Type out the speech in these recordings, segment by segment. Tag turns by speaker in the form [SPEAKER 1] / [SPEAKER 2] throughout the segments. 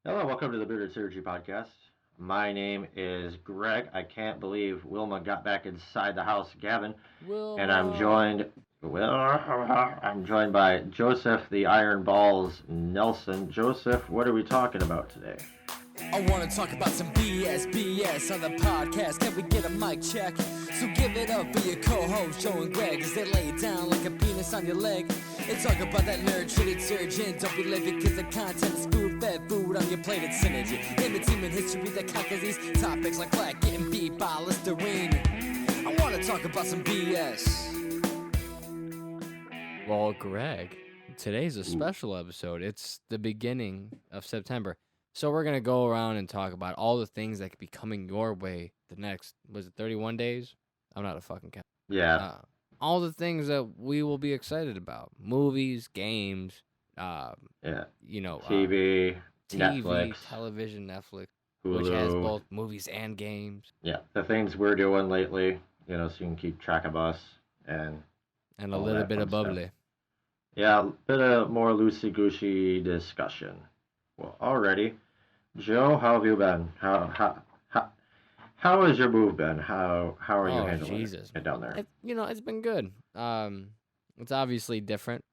[SPEAKER 1] Hello, welcome to the Bearded Surgery Podcast. My name is Greg. I can't believe Wilma got back inside the house, Gavin, and I'm
[SPEAKER 2] Wilma.
[SPEAKER 1] joined. Well, I'm joined by Joseph the Iron Balls Nelson. Joseph, what are we talking about today?
[SPEAKER 2] I wanna talk about some BS on the podcast. Can we get a mic check? So give it up for your co-host Joe and Greg as they lay it down like a penis on your leg. And talk about that nerd-treated surgeon. Don't be late because the content is food-fed food on your plate. It's synergy. Name a team in history that conquers these topics like plaque getting beat by Listerine. I wanna talk about some BS. Well, Greg, today's a special episode. It's the beginning of September. So we're going to go around and talk about all the things that could be coming your way the next, was it 31 days? I'm not a fucking cat.
[SPEAKER 1] Yeah,
[SPEAKER 2] All the things that we will be excited about. Movies, games,
[SPEAKER 1] yeah.
[SPEAKER 2] you know,
[SPEAKER 1] TV,
[SPEAKER 2] TV,
[SPEAKER 1] Netflix,
[SPEAKER 2] television, Netflix, which has
[SPEAKER 1] Hulu.
[SPEAKER 2] both movies and games.
[SPEAKER 1] Yeah, the things we're doing lately, so you can keep track of us and
[SPEAKER 2] And a
[SPEAKER 1] all
[SPEAKER 2] little
[SPEAKER 1] that
[SPEAKER 2] bit
[SPEAKER 1] fun
[SPEAKER 2] of
[SPEAKER 1] stuff.
[SPEAKER 2] bubbly.
[SPEAKER 1] Yeah, a bit of more loosey-goosey discussion. Well, already. Joe, how have you been? How has your move been? How are you
[SPEAKER 2] Oh,
[SPEAKER 1] handling
[SPEAKER 2] Jesus.
[SPEAKER 1] it down there?
[SPEAKER 2] It's been good. It's obviously different.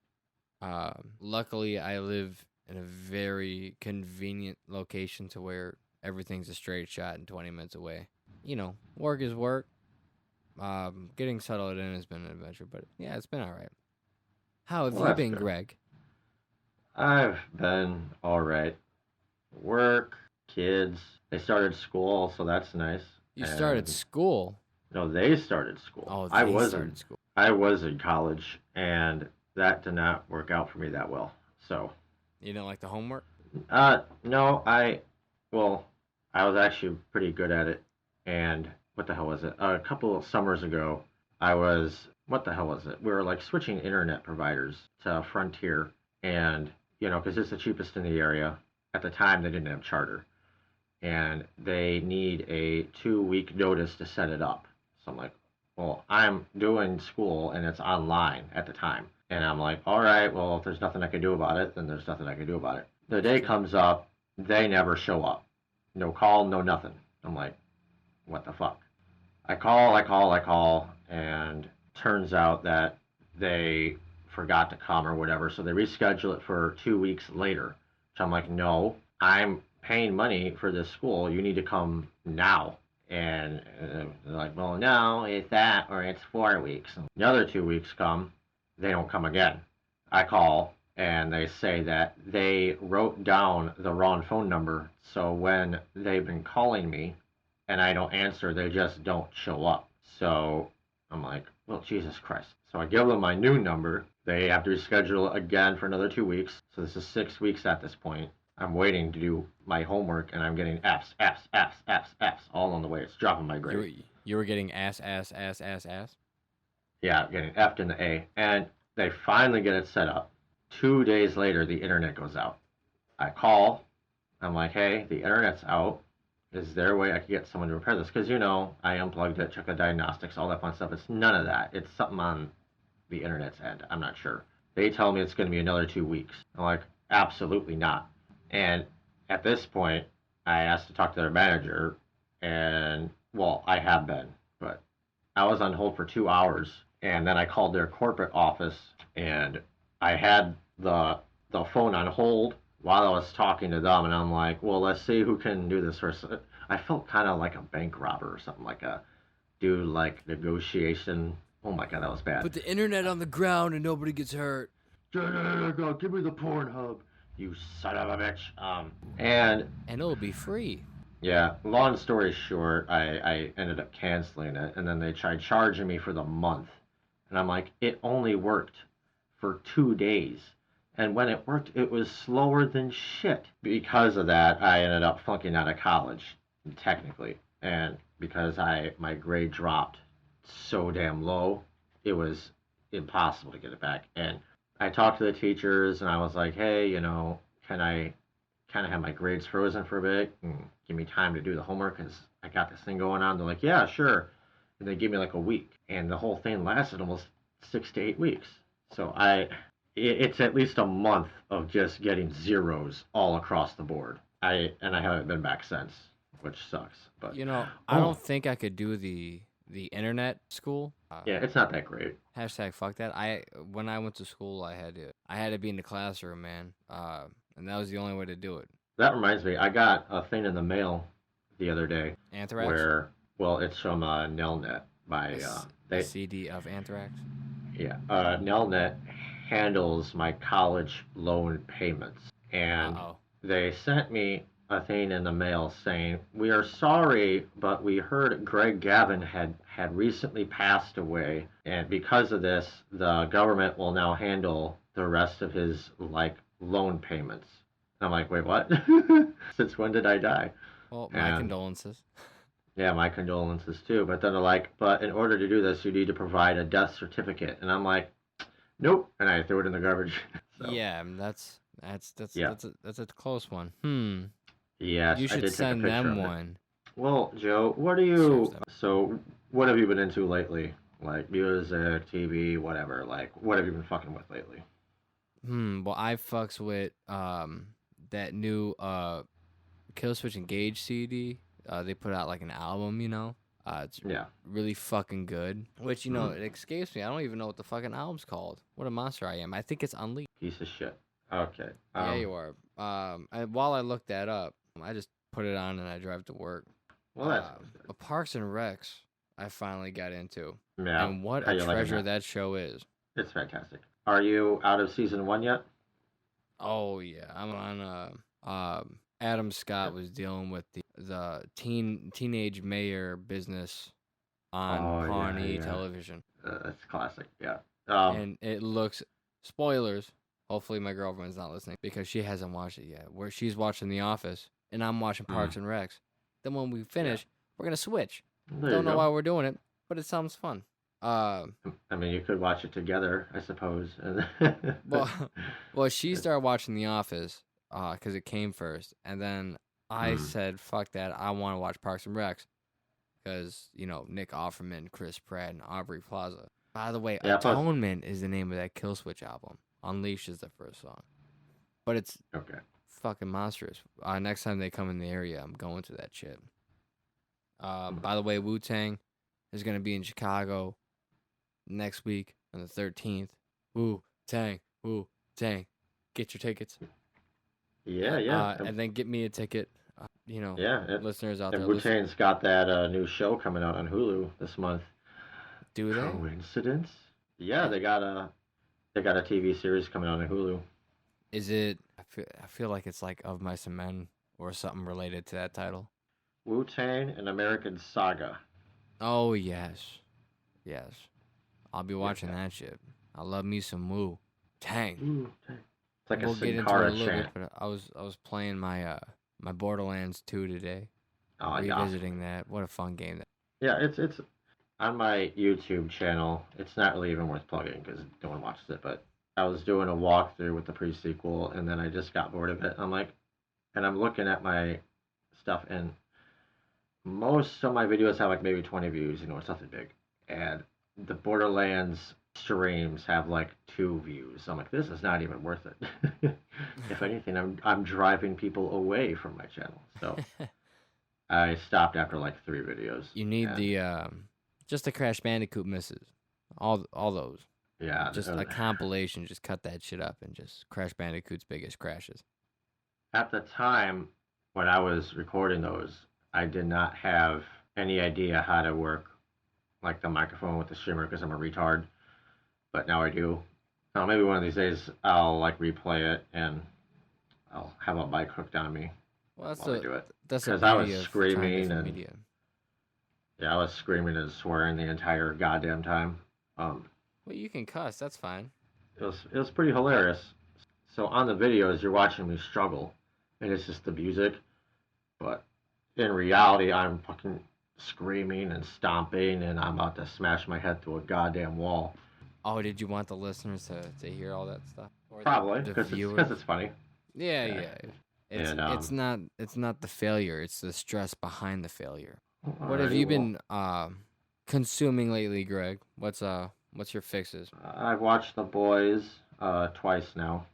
[SPEAKER 2] Luckily, I live in a very convenient location to where everything's a straight shot and 20 minutes away. Work is work. Getting settled in has been an adventure, but yeah, it's been all right. How have
[SPEAKER 1] Well,
[SPEAKER 2] you
[SPEAKER 1] that's
[SPEAKER 2] been,
[SPEAKER 1] good.
[SPEAKER 2] Greg?
[SPEAKER 1] I've been all right. Work, kids. They started school, so that's nice.
[SPEAKER 2] You started
[SPEAKER 1] And
[SPEAKER 2] school.
[SPEAKER 1] no, they started school.
[SPEAKER 2] Oh,
[SPEAKER 1] I
[SPEAKER 2] they
[SPEAKER 1] wasn't.
[SPEAKER 2] started school.
[SPEAKER 1] I was in college, and that did not work out for me that well. So,
[SPEAKER 2] You didn't like the homework?
[SPEAKER 1] no, well, I was actually pretty good at it. And what the hell was it? A couple of summers ago, what the hell was it? We were like switching internet providers to Frontier, and because it's the cheapest in the area. At the time, they didn't have Charter, and they need a 2 week notice to set it up. So I'm like, well, I'm doing school and it's online at the time. And I'm like, all right, well, if there's nothing I can do about it, then there's nothing I can do about it. The
[SPEAKER 2] That's
[SPEAKER 1] day
[SPEAKER 2] true.
[SPEAKER 1] comes up, they never show up. No call, no nothing. I'm like, what the fuck? I call, and turns out that they forgot to come or whatever, so they reschedule it for 2 weeks later. So I'm like, no, I'm paying money for this school. You need to come now. And they're like, well, no, it's that or it's 4 weeks. And the other 2 weeks come, they don't come again. I call and they say that they wrote down the wrong phone number. So when they've been calling me and I don't answer, they just don't show up. So I'm like, well, Jesus Christ. So I give them my new number. They have to reschedule again for another 2 weeks. So this is 6 weeks at this point. I'm waiting to do my homework and I'm getting F's, F's, F's, F's, F's all on the way. It's dropping my
[SPEAKER 2] You
[SPEAKER 1] grade.
[SPEAKER 2] were, you were getting ass.
[SPEAKER 1] Yeah, getting F'd in the A. And they finally get it set up. 2 days later, the internet goes out. I call. I'm like, hey, the internet's out. Is there a way I could get someone to repair this? Because, I unplugged it, checked the diagnostics, all that fun stuff. It's none of that. It's something on the internet's end. I'm not sure. They tell me it's going to be another 2 weeks. I'm like, absolutely not. And at this point, I asked to talk to their manager, and, well, I have been, but I was on hold for 2 hours, and then I called their corporate office, and I had the phone on hold while I was talking to them, and I'm like, well, let's see who can do this first. I felt kind of like a bank robber or something, like a dude like negotiation. Oh my god, that was bad.
[SPEAKER 2] Put the internet on the ground and nobody gets hurt.
[SPEAKER 1] Give me the porn hub, you son of a bitch. And
[SPEAKER 2] And it'll be free.
[SPEAKER 1] yeah, long story short, I ended up canceling it, and then they tried charging me for the month. And I'm like, it only worked for 2 days. And when it worked, it was slower than shit. Because of that, I ended up flunking out of college, technically. And because my grade dropped so damn low, it was impossible to get it back. And I talked to the teachers, and I was like, hey, can I kind of have my grades frozen for a bit and give me time to do the homework because I got this thing going on. They're like, yeah, sure. And they gave me like a week, and the whole thing lasted almost 6 to 8 weeks. So it's at least a month of just getting zeros all across the board. I haven't been back since, which sucks. But
[SPEAKER 3] You know, I
[SPEAKER 1] oh,
[SPEAKER 3] don't think I could do the internet school.
[SPEAKER 1] yeah, it's not that great.
[SPEAKER 3] Hashtag fuck that. When I went to school, I had to be in the classroom, man. And that was the only way to do it.
[SPEAKER 1] That reminds me, I got a thing in the mail the other day
[SPEAKER 3] Anthrax.
[SPEAKER 1] where, well, it's from Nelnet by
[SPEAKER 3] A
[SPEAKER 1] they
[SPEAKER 3] CD of Anthrax.
[SPEAKER 1] yeah Nelnet handles my college loan payments, and
[SPEAKER 3] Uh oh.
[SPEAKER 1] they sent me a thing in the mail saying, "We are sorry, but we heard Greg Gavin had recently passed away, and because of this, the government will now handle the rest of his like loan payments." And I'm like, "Wait, what? Since when did I die?"
[SPEAKER 3] Well, my
[SPEAKER 1] And
[SPEAKER 3] condolences.
[SPEAKER 1] yeah, my condolences too. But then they're like, "But in order to do this, you need to provide a death certificate." And I'm like, "Nope," and I threw it in the garbage. So
[SPEAKER 3] Yeah,
[SPEAKER 1] yeah,
[SPEAKER 3] that's a close one. Hmm.
[SPEAKER 1] yes,
[SPEAKER 3] You
[SPEAKER 1] I
[SPEAKER 3] should
[SPEAKER 1] did take a
[SPEAKER 3] send
[SPEAKER 1] picture
[SPEAKER 3] them
[SPEAKER 1] of it.
[SPEAKER 3] one.
[SPEAKER 1] Well, Joe, what do
[SPEAKER 3] Serves
[SPEAKER 1] you?
[SPEAKER 3] them.
[SPEAKER 1] So, what have you been into lately? Like music, TV, whatever. Like, what have you been fucking with lately?
[SPEAKER 3] Well, I fucks with that new Killswitch Engage CD. They put out like an album, you know. It's
[SPEAKER 1] Yeah.
[SPEAKER 3] really fucking good. Which it escapes me. I don't even know what the fucking album's called. What a monster I am. I think it's Unleashed.
[SPEAKER 1] Piece of shit. Okay.
[SPEAKER 3] Yeah, you are. While I look that up, I just put it on and I drive to work.
[SPEAKER 1] Well, that's
[SPEAKER 3] But Parks and Recs, I finally got into,
[SPEAKER 1] good. Yeah.
[SPEAKER 3] and what
[SPEAKER 1] How
[SPEAKER 3] a
[SPEAKER 1] you liking
[SPEAKER 3] treasure
[SPEAKER 1] that?
[SPEAKER 3] that show is.
[SPEAKER 1] It's fantastic. Are you out of season 1 yet?
[SPEAKER 3] Oh yeah, I'm on. Adam Scott was dealing with the teenage mayor business on
[SPEAKER 1] Oh yeah,
[SPEAKER 3] Pawnee
[SPEAKER 1] yeah.
[SPEAKER 3] television,
[SPEAKER 1] That's classic. Yeah.
[SPEAKER 3] and it looks spoilers. Hopefully, my girlfriend's not listening because she hasn't watched it yet. Where she's watching The Office and I'm watching Parks and Recs. Then when we finish, we're gonna switch.
[SPEAKER 1] There
[SPEAKER 3] Don't
[SPEAKER 1] you
[SPEAKER 3] know
[SPEAKER 1] go.
[SPEAKER 3] why we're doing it, but it sounds fun.
[SPEAKER 1] I mean, you could watch it together, I suppose.
[SPEAKER 3] Well, well, she started watching The Office because it came first, and then I said, "Fuck that! I want to watch Parks and Recs," because Nick Offerman, Chris Pratt, and Aubrey Plaza. By the way,
[SPEAKER 1] Yeah, plus-
[SPEAKER 3] Atonement is the name of that Killswitch album. Unleashed is the first song, but it's
[SPEAKER 1] okay.
[SPEAKER 3] fucking monstrous. Next time they come in the area, I'm going to that shit. By the way, Wu-Tang is gonna be in Chicago next week on the 13th. Wu-Tang, Wu-Tang. Get your tickets.
[SPEAKER 1] Yeah, yeah.
[SPEAKER 3] And then get me a ticket.
[SPEAKER 1] Yeah,
[SPEAKER 3] Listeners out
[SPEAKER 1] and
[SPEAKER 3] there,
[SPEAKER 1] Wu Tang's got that new show coming out on Hulu this month.
[SPEAKER 3] do they?
[SPEAKER 1] Coincidence? Yeah, they got a TV series coming out on Hulu.
[SPEAKER 3] Is it? I feel like it's like Of Mice and Men or something related to that title.
[SPEAKER 1] Wu Tang: An American Saga.
[SPEAKER 3] Oh yes. I'll be watching that shit. I love me some Wu Tang.
[SPEAKER 1] Wu Tang. It's like
[SPEAKER 3] We'll
[SPEAKER 1] a
[SPEAKER 3] get
[SPEAKER 1] Sin
[SPEAKER 3] into it a
[SPEAKER 1] Cara
[SPEAKER 3] little
[SPEAKER 1] chant.
[SPEAKER 3] bit, but I was playing my my Borderlands 2 today.
[SPEAKER 1] Oh yeah.
[SPEAKER 3] Revisiting that. What a fun game that.
[SPEAKER 1] Yeah, it's on my YouTube channel. It's not really even worth plugging because no one watches it. But I was doing a walkthrough with the pre-sequel, and then I just got bored of it. I'm like, and I'm looking at my stuff, and most of my videos have like maybe 20 views. It's nothing big. And the Borderlands streams have like 2 views. I'm like, this is not even worth it. If anything, I'm driving people away from my channel. So I stopped after like 3 videos.
[SPEAKER 3] You need
[SPEAKER 1] and,
[SPEAKER 3] the just the Crash Bandicoot misses. All those.
[SPEAKER 1] yeah,
[SPEAKER 3] Just a compilation. Just cut that shit up and just Crash Bandicoot's biggest crashes.
[SPEAKER 1] at the time when I was recording those, I did not have any idea how to work like the microphone with the streamer because I'm a retard. But now I do. Maybe one of these days I'll like replay it and I'll have a mic hooked on me
[SPEAKER 3] Well,
[SPEAKER 1] while I do it.
[SPEAKER 3] that's the
[SPEAKER 1] 'Cause I was
[SPEAKER 3] beauty of
[SPEAKER 1] screaming
[SPEAKER 3] trying different
[SPEAKER 1] and-
[SPEAKER 3] media.
[SPEAKER 1] Yeah, I was screaming and swearing the entire goddamn time.
[SPEAKER 3] Well, you can cuss. That's fine.
[SPEAKER 1] It was pretty hilarious. So on the videos, you're watching me struggle, and it's just the music. But in reality, I'm fucking screaming and stomping, and I'm about to smash my head through a goddamn wall.
[SPEAKER 3] Oh, did you want the listeners to hear all that stuff? Or
[SPEAKER 1] Probably
[SPEAKER 3] the
[SPEAKER 1] because
[SPEAKER 3] viewers?
[SPEAKER 1] it's funny.
[SPEAKER 3] Yeah.
[SPEAKER 1] And,
[SPEAKER 3] It's not the failure. It's the stress behind the failure. What have
[SPEAKER 1] Alrighty,
[SPEAKER 3] you
[SPEAKER 1] well,
[SPEAKER 3] been consuming lately, Greg? What's your fixes?
[SPEAKER 1] I've watched The Boys twice now.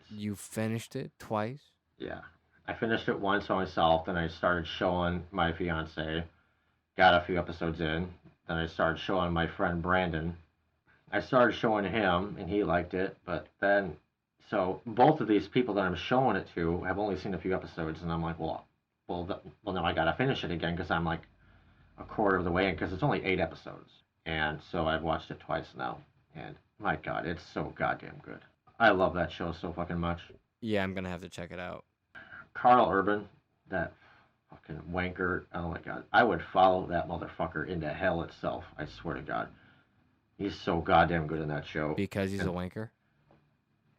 [SPEAKER 3] You finished it twice?
[SPEAKER 1] Yeah, I finished it once by myself, then I started showing my fiance, got a few episodes in, then I started showing my friend Brandon. I started showing him, and he liked it, but then, so both of these people that I'm showing it to have only seen a few episodes, and I'm like, well, now I gotta finish it again because I'm like a quarter of the way in because it's only 8 episodes, and so I've watched it twice now, and my God, it's so goddamn good. I love that show so fucking much.
[SPEAKER 3] Yeah, I'm gonna have to check it out.
[SPEAKER 1] Carl Urban, that fucking wanker. Oh my God, I would follow that motherfucker into hell itself. I swear to God, he's so goddamn good in that show.
[SPEAKER 3] Because he's a
[SPEAKER 1] And
[SPEAKER 3] wanker?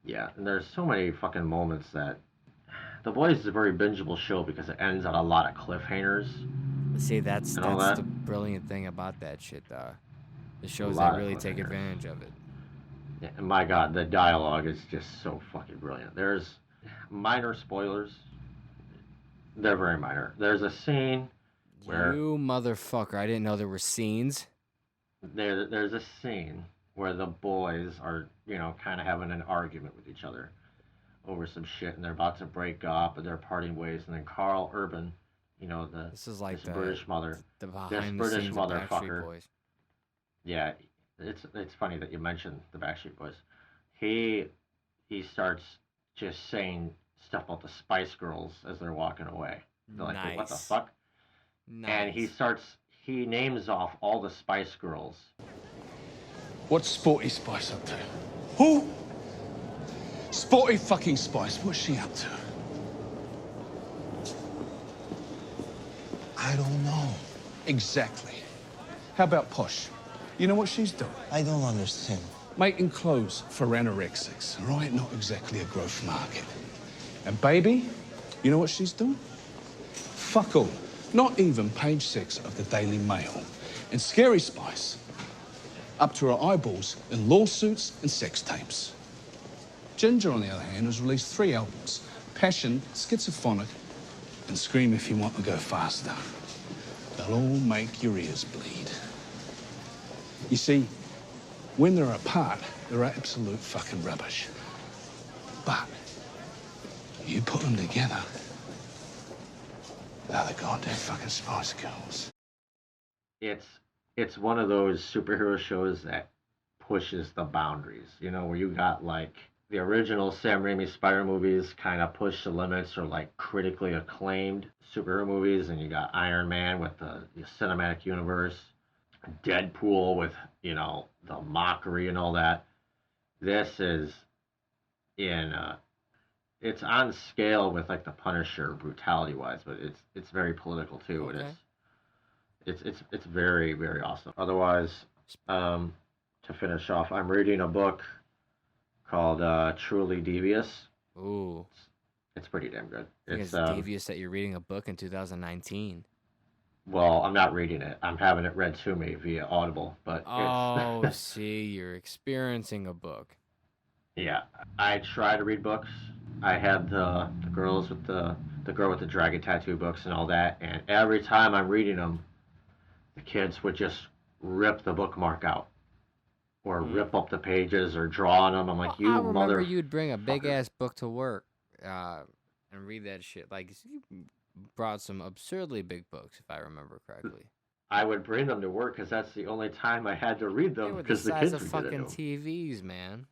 [SPEAKER 1] yeah, and there's so many fucking moments that The Boys is a very bingeable show because it ends on a lot of cliffhangers
[SPEAKER 3] See, that's
[SPEAKER 1] and all
[SPEAKER 3] that's
[SPEAKER 1] that.
[SPEAKER 3] the brilliant thing about that shit, though. The
[SPEAKER 1] A
[SPEAKER 3] shows
[SPEAKER 1] lot
[SPEAKER 3] that
[SPEAKER 1] of
[SPEAKER 3] really take
[SPEAKER 1] cliffhangers.
[SPEAKER 3] advantage of it.
[SPEAKER 1] Yeah, and my God, the dialogue is just so fucking brilliant. There's minor spoilers. They're very minor. There's a scene where
[SPEAKER 3] You motherfucker! I didn't know there were scenes.
[SPEAKER 1] there's a scene where the boys are, kind of having an argument with each other over some shit, and they're about to break up, and they're parting ways, and then Carl Urban, the
[SPEAKER 3] This is like
[SPEAKER 1] this British mother,
[SPEAKER 3] the
[SPEAKER 1] this
[SPEAKER 3] behind the
[SPEAKER 1] British
[SPEAKER 3] scenes of Backstreet
[SPEAKER 1] motherfucker.
[SPEAKER 3] Boys.
[SPEAKER 1] Yeah, it's funny that you mentioned the Backstreet Boys. He he starts just saying stuff about the Spice Girls as they're walking away. They're like, "Wait, what the
[SPEAKER 3] Nice.
[SPEAKER 1] fuck?" And
[SPEAKER 3] Nice.
[SPEAKER 1] he names off all the Spice Girls.
[SPEAKER 4] What's Sporty Spice up to? Who? Sporty fucking Spice. What's she up to?
[SPEAKER 5] I don't know.
[SPEAKER 4] Exactly. How about Posh? You know what she's doing?
[SPEAKER 5] I don't understand.
[SPEAKER 4] Making clothes for anorexics, all right? Not exactly a growth market. And Baby, you know what she's doing? Fuck all. Not even page 6 of the Daily Mail. And Scary Spice, up to her eyeballs in lawsuits and sex tapes. Ginger, on the other hand, has released 3 albums: Passion, Schizophonic, and Scream If You Want to Go Faster. They'll all make your ears bleed. You see, when they're apart, they're absolute fucking rubbish. But you put them together, they're the goddamn fucking Spice Girls.
[SPEAKER 1] It's one of those superhero shows that pushes the boundaries, where you got like the original Sam Raimi Spider movies kind of push the limits or like critically acclaimed superhero movies, and you got Iron Man with the cinematic universe, Deadpool with, the mockery and all that. This is in it's on scale with like the Punisher brutality wise, but it's very political too, and
[SPEAKER 3] Okay.
[SPEAKER 1] it's very very awesome. Otherwise, to finish off, I'm reading a book called Truly Devious.
[SPEAKER 3] Ooh.
[SPEAKER 1] It's pretty damn good.
[SPEAKER 3] I think
[SPEAKER 1] It's
[SPEAKER 3] it's devious that you're reading a book in 2019.
[SPEAKER 1] well, I'm not reading it. I'm having it read to me via Audible, but
[SPEAKER 3] Oh,
[SPEAKER 1] it's
[SPEAKER 3] see, you're experiencing a book.
[SPEAKER 1] yeah. I try to read books. I had the girls with the girl with the dragon tattoo books and all that, and every time I'm reading them, the kids would just rip the bookmark out or rip up the pages or draw on them. I'm like,
[SPEAKER 3] Well, I
[SPEAKER 1] you
[SPEAKER 3] remember
[SPEAKER 1] mother.
[SPEAKER 3] you'd bring a big
[SPEAKER 1] fucker."
[SPEAKER 3] ass book to work, and read that shit. Like you brought some absurdly big books, if I remember correctly.
[SPEAKER 1] I would bring them to work because that's the only time I had to read
[SPEAKER 3] They
[SPEAKER 1] them
[SPEAKER 3] were the
[SPEAKER 1] because the
[SPEAKER 3] size
[SPEAKER 1] kids
[SPEAKER 3] of
[SPEAKER 1] would get into
[SPEAKER 3] fucking
[SPEAKER 1] them.
[SPEAKER 3] TVs, man.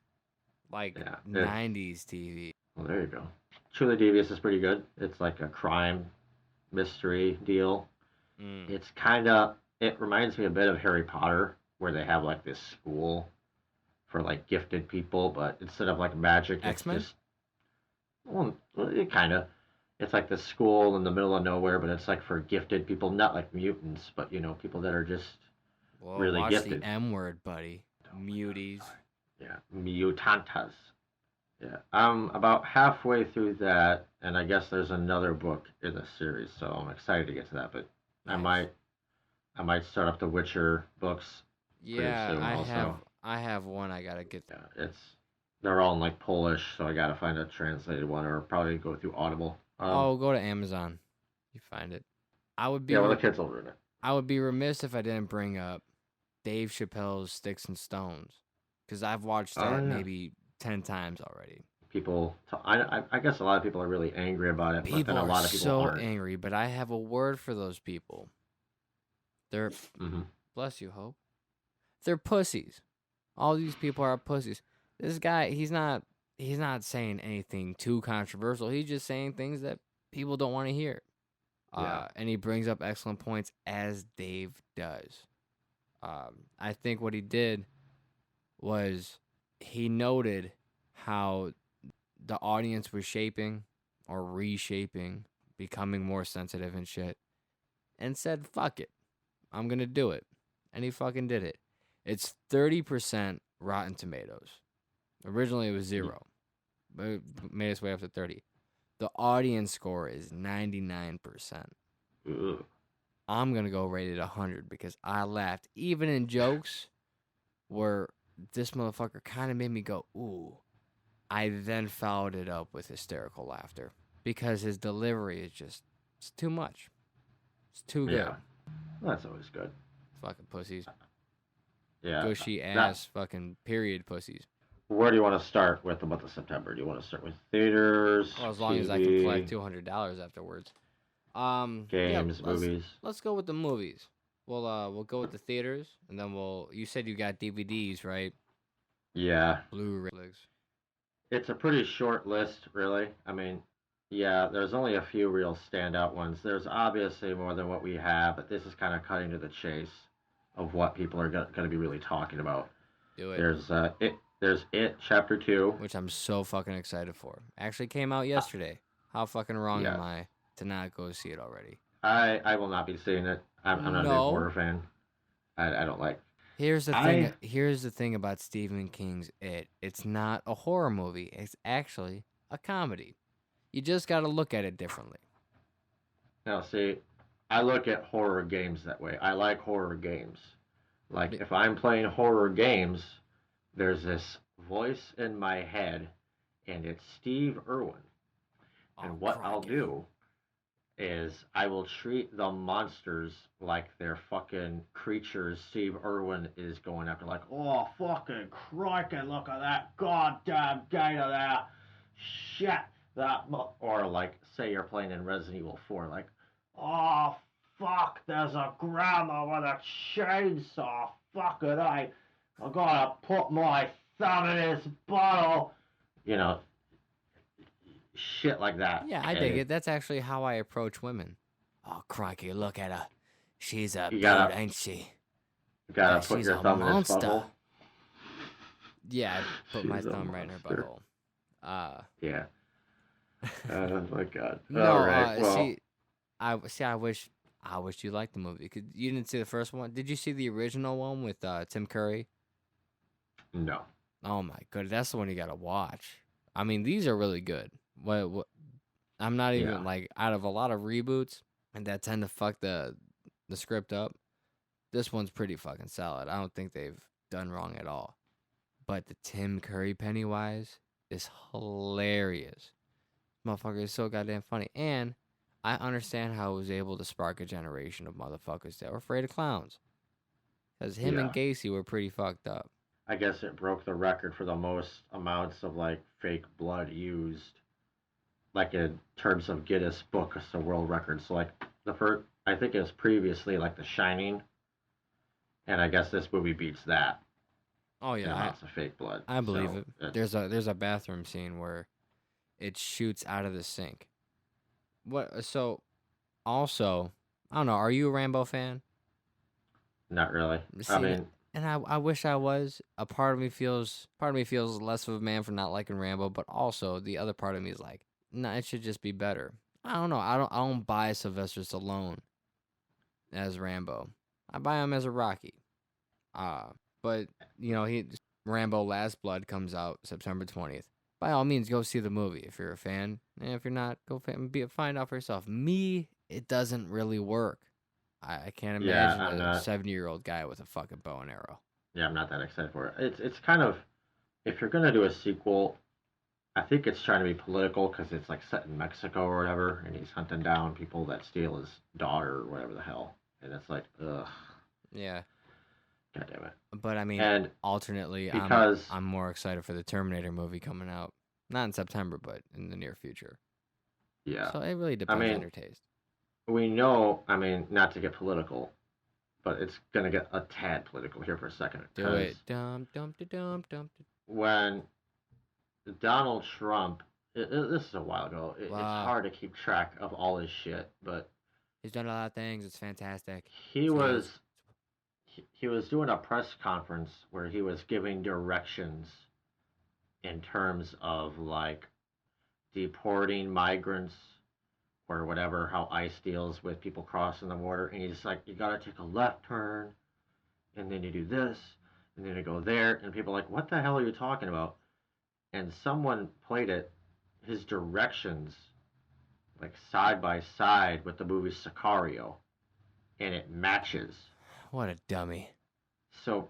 [SPEAKER 3] Like
[SPEAKER 1] Yeah,
[SPEAKER 3] 90s TV.
[SPEAKER 1] well, there you go. Truly Devious is pretty good. It's like a crime mystery deal.
[SPEAKER 3] Mm.
[SPEAKER 1] It reminds me a bit of Harry Potter, where they have like this school for like gifted people, but instead of like magic, it's
[SPEAKER 3] X-Men?
[SPEAKER 1] just, well, it kind of, it's like the school in the middle of nowhere, but it's like for gifted people, not like mutants, but people that are just,
[SPEAKER 3] Well,
[SPEAKER 1] really
[SPEAKER 3] watch
[SPEAKER 1] gifted.
[SPEAKER 3] the M word, buddy. Muties.
[SPEAKER 1] yeah, mutantas. Yeah, I'm about halfway through that, and I guess there's another book in the series, so I'm excited to get to that. But
[SPEAKER 3] Nice.
[SPEAKER 1] I might start up the Witcher books.
[SPEAKER 3] Yeah,
[SPEAKER 1] soon also.
[SPEAKER 3] I have one I gotta get.
[SPEAKER 1] Yeah, they're all in like Polish, so I gotta find a translated one, or probably go through Audible.
[SPEAKER 3] Oh, go to Amazon. You find it. I would be
[SPEAKER 1] yeah, well, the kids will read it.
[SPEAKER 3] I would be remiss if I didn't bring up Dave Chappelle's Sticks and Stones, because I've watched
[SPEAKER 1] Oh,
[SPEAKER 3] that
[SPEAKER 1] yeah.
[SPEAKER 3] maybe 10 times already.
[SPEAKER 1] people. I guess a lot of people are really angry about it, but
[SPEAKER 3] People
[SPEAKER 1] then a
[SPEAKER 3] are
[SPEAKER 1] lot of people
[SPEAKER 3] so
[SPEAKER 1] aren't.
[SPEAKER 3] angry, but I have a word for those people. They're
[SPEAKER 1] Hmm.
[SPEAKER 3] bless you, Hope. They're pussies. All these people are pussies. This guy, he's not saying anything too controversial. He's just saying things that people don't want to hear.
[SPEAKER 1] Yeah.
[SPEAKER 3] And he brings up excellent points as Dave does. I think what he did was he noted how the audience was shaping or reshaping, becoming more sensitive and shit, and said, fuck it. I'm going to do it. And he fucking did it. It's 30% Rotten Tomatoes. Originally it was 0, but it made its way up to 30. The audience score is 99%.
[SPEAKER 1] Ugh.
[SPEAKER 3] I'm going to go rate it 100 because I laughed. Even in jokes where this motherfucker kind of made me go, ooh. I then followed it up with hysterical laughter because his delivery is just, it's too much. It's too good.
[SPEAKER 1] Yeah. That's always good.
[SPEAKER 3] Fucking pussies.
[SPEAKER 1] Yeah.
[SPEAKER 3] Gushy
[SPEAKER 1] that-
[SPEAKER 3] ass fucking period pussies.
[SPEAKER 1] Where do you want to start with the month of September? Do you want to start with theaters?
[SPEAKER 3] Well, as long as I can
[SPEAKER 1] TV,
[SPEAKER 3] collect $200 afterwards.
[SPEAKER 1] games,
[SPEAKER 3] yeah,
[SPEAKER 1] movies?
[SPEAKER 3] Let's go with the movies. We'll go with the theaters, and then you said you got DVDs, right?
[SPEAKER 1] Yeah.
[SPEAKER 3] Blu-ray.
[SPEAKER 1] It's a pretty short list, really. I mean, yeah, there's only a few real standout ones. There's obviously more than what we have, but this is kind of cutting to the chase of what people are going to be really talking about.
[SPEAKER 3] Do it.
[SPEAKER 1] There's It Chapter 2.
[SPEAKER 3] Which I'm so fucking excited for. Actually came out yesterday. How fucking wrong
[SPEAKER 1] Yeah.
[SPEAKER 3] am I to not go see it already?
[SPEAKER 1] I will not be seeing it. I'm not a big
[SPEAKER 3] No.
[SPEAKER 1] horror fan. I don't like.
[SPEAKER 3] Here's the thing. Here's the thing about Stephen King's It. It's not a horror movie. It's actually a comedy. You just got to look at it differently.
[SPEAKER 1] Now, see, I look at horror games that way. I like horror games. Like, if I'm playing horror games, there's this voice in my head, and it's Steve Irwin. And what I'll
[SPEAKER 3] crikey.
[SPEAKER 1] do is I will treat the monsters like they're fucking creatures Steve Irwin is going after. Like, oh, fucking crikey, look at that goddamn gator there. Shit. Or like, say you're playing in Resident Evil 4, like, oh, fuck, there's a grandma with a chainsaw. Fuck it, I'm gonna put my thumb in his bottle. You know, shit like that.
[SPEAKER 3] Yeah, I
[SPEAKER 1] And
[SPEAKER 3] dig it. That's actually how I approach women. Oh, crikey, look at her. She's a
[SPEAKER 1] You
[SPEAKER 3] beaut,
[SPEAKER 1] gotta-
[SPEAKER 3] ain't she?
[SPEAKER 1] You gotta
[SPEAKER 3] Yeah,
[SPEAKER 1] put
[SPEAKER 3] she's
[SPEAKER 1] your
[SPEAKER 3] a
[SPEAKER 1] thumb in his
[SPEAKER 3] monster.
[SPEAKER 1] butthole.
[SPEAKER 3] Yeah, I put my
[SPEAKER 1] She's a
[SPEAKER 3] thumb right in her
[SPEAKER 1] monster.
[SPEAKER 3] butthole.
[SPEAKER 1] Yeah. Oh my god.
[SPEAKER 3] No,
[SPEAKER 1] All right. Well,
[SPEAKER 3] I wish you liked the movie. You didn't see the first one. Did you see the original one with Tim Curry?
[SPEAKER 1] no.
[SPEAKER 3] Oh my god, that's the one you gotta watch. I mean, these are really good. What I'm not even
[SPEAKER 1] Yeah.
[SPEAKER 3] like out of a lot of reboots and that tend to fuck the script up. This one's pretty fucking solid. I don't think they've done wrong at all. But the Tim Curry Pennywise is hilarious. Motherfucker is so goddamn funny. And I understand how it was able to spark a generation of motherfuckers that were afraid of clowns. Because him and Gacy were pretty fucked up.
[SPEAKER 1] I guess it broke the record for the most amounts of like fake blood used, like in terms of Guinness Book of World Records. So like the first, I think it was previously like The Shining, and I guess this movie beats that.
[SPEAKER 3] Oh
[SPEAKER 1] in
[SPEAKER 3] yeah,
[SPEAKER 1] amounts of fake blood.
[SPEAKER 3] I believe
[SPEAKER 1] So
[SPEAKER 3] it.
[SPEAKER 1] it's-
[SPEAKER 3] There's a bathroom scene where it shoots out of the sink. What? So, also, I don't know. Are you a Rambo fan?
[SPEAKER 1] Not really.
[SPEAKER 3] See,
[SPEAKER 1] I mean,
[SPEAKER 3] And I wish I was. A part of me feels less of a man for not liking Rambo, but also the other part of me is like, nah, it should just be better. I don't know. I don't buy Sylvester Stallone as Rambo. I buy him as a Rocky. But you know, Rambo Last Blood comes out September 20th. By all means, go see the movie if you're a fan. And if you're not, find out for yourself. Me, it doesn't really work. I can't
[SPEAKER 1] Yeah,
[SPEAKER 3] imagine
[SPEAKER 1] I'm
[SPEAKER 3] a
[SPEAKER 1] not-
[SPEAKER 3] 70-year-old guy with a fucking bow and arrow.
[SPEAKER 1] yeah, I'm not that excited for it. It's kind of, if you're gonna do a sequel, I think it's trying to be political because it's like set in Mexico or whatever, and he's hunting down people that steal his daughter or whatever the hell, and it's like, ugh,
[SPEAKER 3] Yeah,
[SPEAKER 1] god damn it.
[SPEAKER 3] but I mean,
[SPEAKER 1] And
[SPEAKER 3] alternately,
[SPEAKER 1] because
[SPEAKER 3] I'm more excited for the Terminator movie coming out Not in September, but in the near future.
[SPEAKER 1] Yeah.
[SPEAKER 3] So it really depends on
[SPEAKER 1] mean,
[SPEAKER 3] your taste.
[SPEAKER 1] We know, I mean, not to get political, but it's going to get a tad political here for a second.
[SPEAKER 3] Do
[SPEAKER 1] 'cause
[SPEAKER 3] it. Dum dum da, dum dum.
[SPEAKER 1] When Donald Trump, this is a while ago, it's
[SPEAKER 3] Wow.
[SPEAKER 1] hard to keep track of all his shit, but
[SPEAKER 3] He's done a lot of things. It's fantastic.
[SPEAKER 1] he
[SPEAKER 3] So
[SPEAKER 1] was
[SPEAKER 3] yes.
[SPEAKER 1] he was doing a press conference where he was giving directions in terms of like deporting migrants or whatever, how ICE deals with people crossing the border, and he's like, you gotta take a left turn, and then you do this, and then you go there, and people are like, what the hell are you talking about? And someone played his directions, like side by side with the movie Sicario, and it matches.
[SPEAKER 3] What a dummy.
[SPEAKER 1] So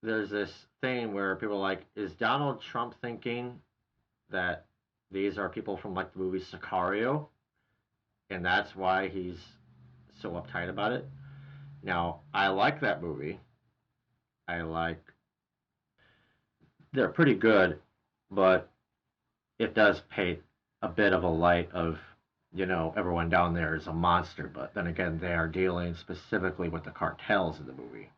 [SPEAKER 1] there's this thing where people are like, is Donald Trump thinking that these are people from like the movie Sicario? And that's why he's so uptight about it. Now, I like that movie. They're pretty good, but it does paint a bit of a light of, everyone down there is a monster. But then again, they are dealing specifically with the cartels in the movie.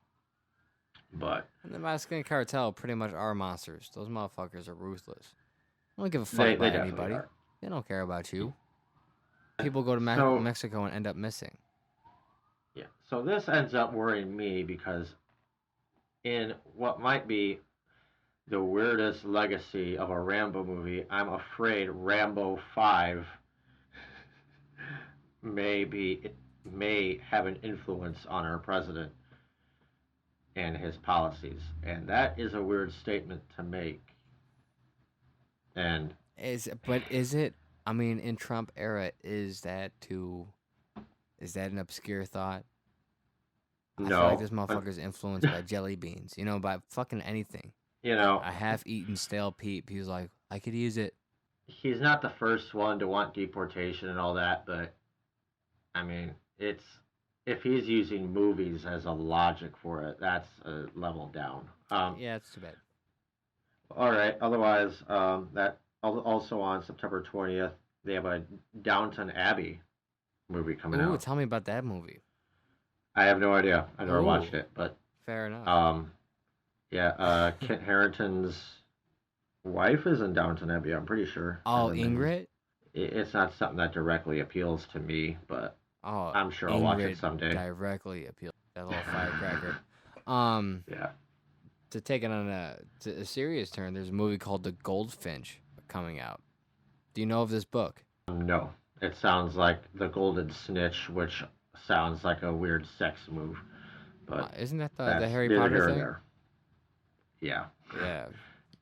[SPEAKER 1] But
[SPEAKER 3] And the Mexican cartel pretty much are monsters. Those motherfuckers are ruthless. They don't give a fuck
[SPEAKER 1] they
[SPEAKER 3] about
[SPEAKER 1] definitely
[SPEAKER 3] anybody.
[SPEAKER 1] are.
[SPEAKER 3] They don't care about you. People go to
[SPEAKER 1] So-
[SPEAKER 3] Mexico and end up missing.
[SPEAKER 1] Yeah. So this ends up worrying me because in what might be the weirdest legacy of a Rambo movie, I'm afraid Rambo 5 may have an influence on our president and his policies. And that is a weird statement to make. And
[SPEAKER 3] Is it? I mean, in Trump era, is that an obscure thought? I feel like this
[SPEAKER 1] no,
[SPEAKER 3] motherfucker's influenced by jelly beans. By fucking anything.
[SPEAKER 1] you know,
[SPEAKER 3] A half-eaten stale peep. He was like, I could use it.
[SPEAKER 1] he's not the first one to want deportation and all that, but I mean, if he's using movies as a logic for it, that's a level down.
[SPEAKER 3] Yeah, it's too bad.
[SPEAKER 1] All right. Otherwise, that also on September 20th, they have a Downton Abbey movie coming
[SPEAKER 3] Ooh,
[SPEAKER 1] out.
[SPEAKER 3] tell me about that movie.
[SPEAKER 1] I have no idea. I never
[SPEAKER 3] Ooh.
[SPEAKER 1] watched it, but
[SPEAKER 3] Fair enough.
[SPEAKER 1] yeah, Kit Harington's wife is in Downton Abbey. I'm pretty sure.
[SPEAKER 3] Oh,
[SPEAKER 1] And then
[SPEAKER 3] Ingrid?
[SPEAKER 1] It's not something that directly appeals to me, but
[SPEAKER 3] Oh,
[SPEAKER 1] I'm sure I'll watch
[SPEAKER 3] Ingrid
[SPEAKER 1] it someday.
[SPEAKER 3] directly appealed. That little firecracker.
[SPEAKER 1] Yeah.
[SPEAKER 3] To take it on a serious turn, there's a movie called The Goldfinch coming out. Do you know of this book?
[SPEAKER 1] No. It sounds like The Golden Snitch, which sounds like a weird sex move. But
[SPEAKER 3] Isn't that the
[SPEAKER 1] that's
[SPEAKER 3] Harry
[SPEAKER 1] neither
[SPEAKER 3] Potter
[SPEAKER 1] here nor
[SPEAKER 3] thing?
[SPEAKER 1] there. Yeah.
[SPEAKER 3] Yeah.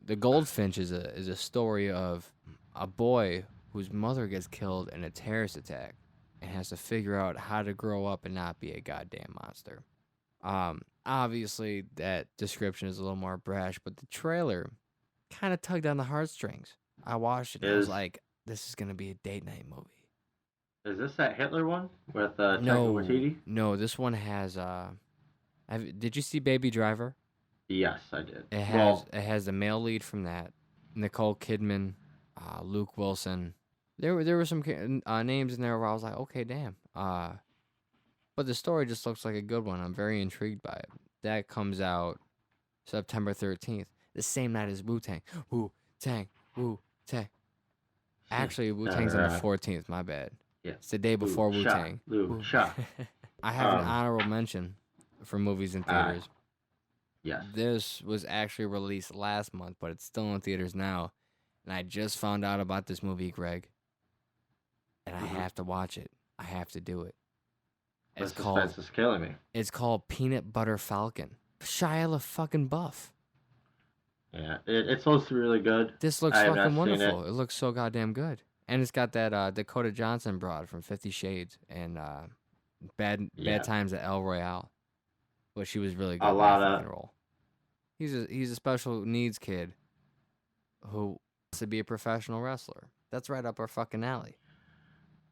[SPEAKER 3] The Goldfinch is a story of a boy whose mother gets killed in a terrorist attack and has to figure out how to grow up and not be a goddamn monster. Obviously that description is a little more brash, but the trailer kind of tugged on the heartstrings. I watched it and I was
[SPEAKER 1] Is-
[SPEAKER 3] like, this is gonna be a date night movie.
[SPEAKER 1] Is this that Hitler one with Taika
[SPEAKER 3] No,
[SPEAKER 1] Waititi?
[SPEAKER 3] no, this one has did you see Baby Driver?
[SPEAKER 1] Yes, I did.
[SPEAKER 3] It has the male lead from that, Nicole Kidman, Luke Wilson. There were some names in there where I was like, okay, damn. But the story just looks like a good one. I'm very intrigued by it. That comes out September 13th, the same night as Wu-Tang. Wu-Tang, Wu-Tang. Actually, Wu-Tang's on the 14th. My bad.
[SPEAKER 1] Yeah.
[SPEAKER 3] It's the day before Wu-Tang.
[SPEAKER 1] Lucha.
[SPEAKER 3] I have an
[SPEAKER 1] Um,
[SPEAKER 3] honorable mention for movies in theaters.
[SPEAKER 1] Yes.
[SPEAKER 3] This was actually released last month, but it's still in theaters now. And I just found out about this movie, Greg. And I
[SPEAKER 1] Mhm.
[SPEAKER 3] have to watch it. I have to do it.
[SPEAKER 1] The
[SPEAKER 3] It's called
[SPEAKER 1] suspense is killing me.
[SPEAKER 3] Peanut Butter Falcon. Shia LaFucking Buff.
[SPEAKER 1] Yeah, it's supposed to be really good.
[SPEAKER 3] This looks
[SPEAKER 1] I have
[SPEAKER 3] fucking
[SPEAKER 1] not seen
[SPEAKER 3] wonderful. It looks so goddamn good. And it's got that Dakota Johnson broad from 50 Shades and Bad
[SPEAKER 1] Yeah.
[SPEAKER 3] Times at El Royale. But she was really good
[SPEAKER 1] A
[SPEAKER 3] in
[SPEAKER 1] lot
[SPEAKER 3] that
[SPEAKER 1] of-
[SPEAKER 3] fucking role. He's a special needs kid who wants to be a professional wrestler. That's right up our fucking alley.